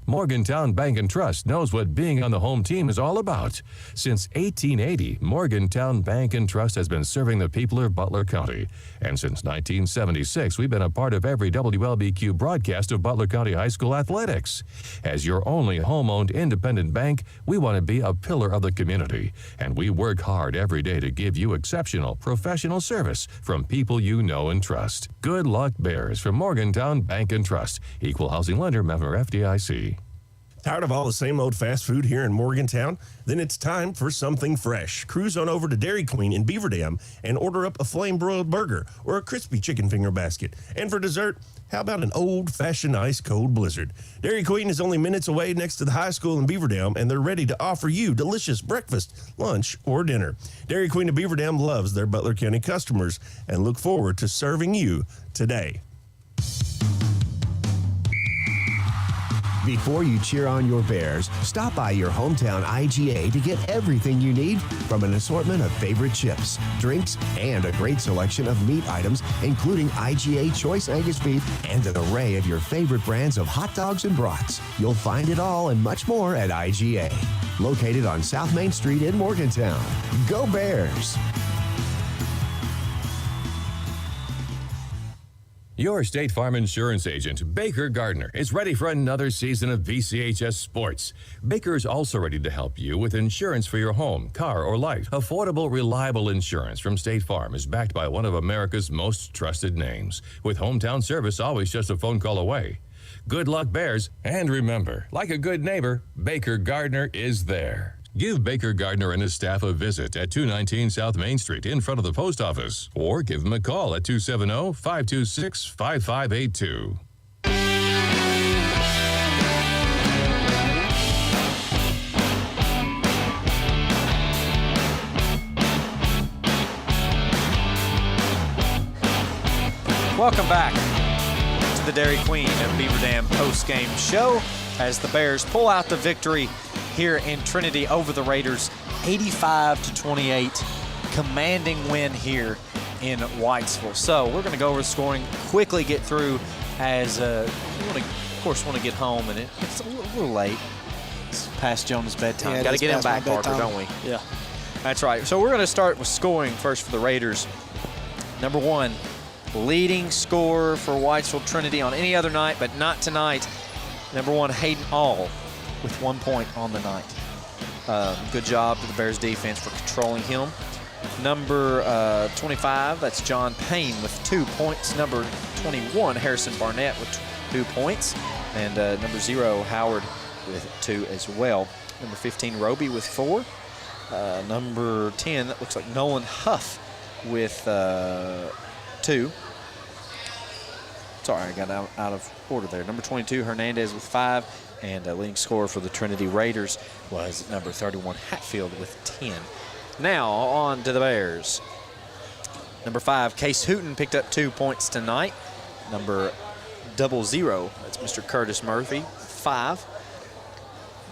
Morgantown Bank and Trust knows what being on the home team is all about. Since 1880, Morgantown Bank and Trust has been serving the people of Butler County. And since 1976, we've been a part of every WLBQ broadcast of Butler County High School athletics. As your only home-owned independent bank, we want to be a pillar of the community. And we work hard every day to give you exceptional professional service from people you know and trust. Good luck, Bears, from Morgantown Bank and Trust. Equal housing lender, member FDIC. Tired of all the same old fast food here in Morgantown? Then it's time for something fresh. Cruise on over to Dairy Queen in Beaver Dam and order up a flame-broiled burger or a crispy chicken finger basket. And for dessert, how about an old-fashioned ice-cold blizzard? Dairy Queen is only minutes away next to the high school in Beaver Dam, and they're ready to offer you delicious breakfast, lunch, or dinner. Dairy Queen of Beaver Dam loves their Butler County customers and look forward to serving you today. Before you cheer on your Bears, stop by your hometown IGA to get everything you need from an assortment of favorite chips, drinks, and a great selection of meat items, including IGA Choice Angus Beef and an array of your favorite brands of hot dogs and brats. You'll find it all and much more at IGA. Located on South Main Street in Morgantown. Go Bears! Your State Farm insurance agent, Baker Gardner, is ready for another season of VCHS Sports. Baker is also ready to help you with insurance for your home, car, or life. Affordable, reliable insurance from State Farm is backed by one of America's most trusted names, with hometown service always just a phone call away. Good luck, Bears, and remember, like a good neighbor, Baker Gardner is there. Give Baker Gardner and his staff a visit at 219 South Main Street in front of the post office, or give them a call at 270-526-5582. Welcome back to the Dairy Queen of Beaver Dam post-game show as the Bears pull out the victory here in Trinity over the Raiders, 85-28, commanding win here in Whitesville. So we're going to go over the scoring, quickly get through as we want to get home, and it's a little late. It's past Jonah's bedtime. Yeah, Got to get him back, Parker, don't we? Yeah. That's right. So we're going to start with scoring first for the Raiders. Number one, leading scorer for Whitesville Trinity on any other night, but not tonight. Number one, Hayden All, with 1 point on the night. Good job to the Bears defense for controlling him. Number 25, that's John Payne with 2 points. Number 21, Harrison Barnett with 2 points. And number 0, Howard with 2 as well. Number 15, Roby with 4. Number 10, that looks like Nolan Huff with 2. Sorry, I got out of order there. Number 22, Hernandez with 5. And leading scorer for the Trinity Raiders was number 31, Hatfield with 10. Now on to the Bears. Number 5, Case Hooten picked up 2 points tonight. Number 00, that's Mr. Curtis Murphy, 5.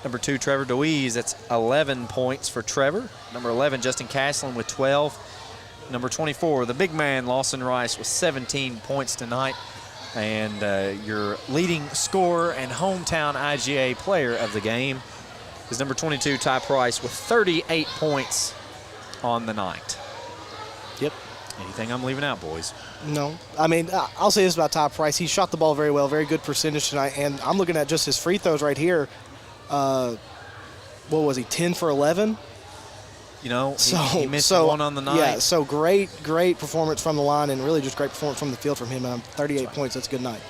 Number 2, Trevor DeWeese, that's 11 points for Trevor. Number 11, Justin Castlin with 12. Number 24, the big man, Lawson Rice, with 17 points tonight. And your leading scorer and hometown IGA player of the game is number 22, Ty Price, with 38 points on the night. Yep. Anything I'm leaving out, boys? No. I mean, I'll say this about Ty Price. He shot the ball very well, very good percentage tonight. And I'm looking at just his free throws right here. What was he, 10 for 11? You know, he missed one on the night. Yeah, so great performance from the line and really just great performance from the field from him. 38 points, that's a good night.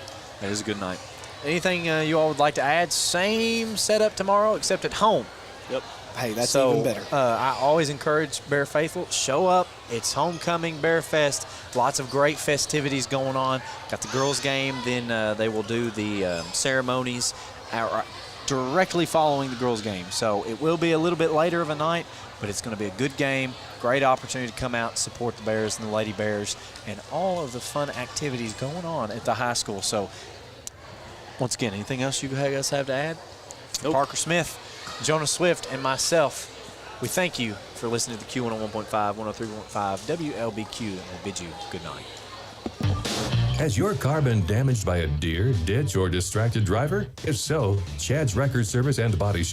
That is a good night. Anything you all would like to add? Same setup tomorrow, except at home. Yep. Hey, that's even better. I always encourage Bear Faithful, show up. It's homecoming Bear Fest. Lots of great festivities going on. Got the girls' game. Then they will do the ceremonies directly following the girls' game. So it will be a little bit later of a night, but it's going to be a good game. Great opportunity to come out and support the Bears and the Lady Bears and all of the fun activities going on at the high school. So once again, anything else you guys have to add? Nope. Parker Smith, Jonas Swift, and myself, we thank you for listening to the Q101.5, 103.5 WLBQ, and we bid you good night. Has your car been damaged by a deer, ditch, or distracted driver? If so, Chad's Record Service and Body Shop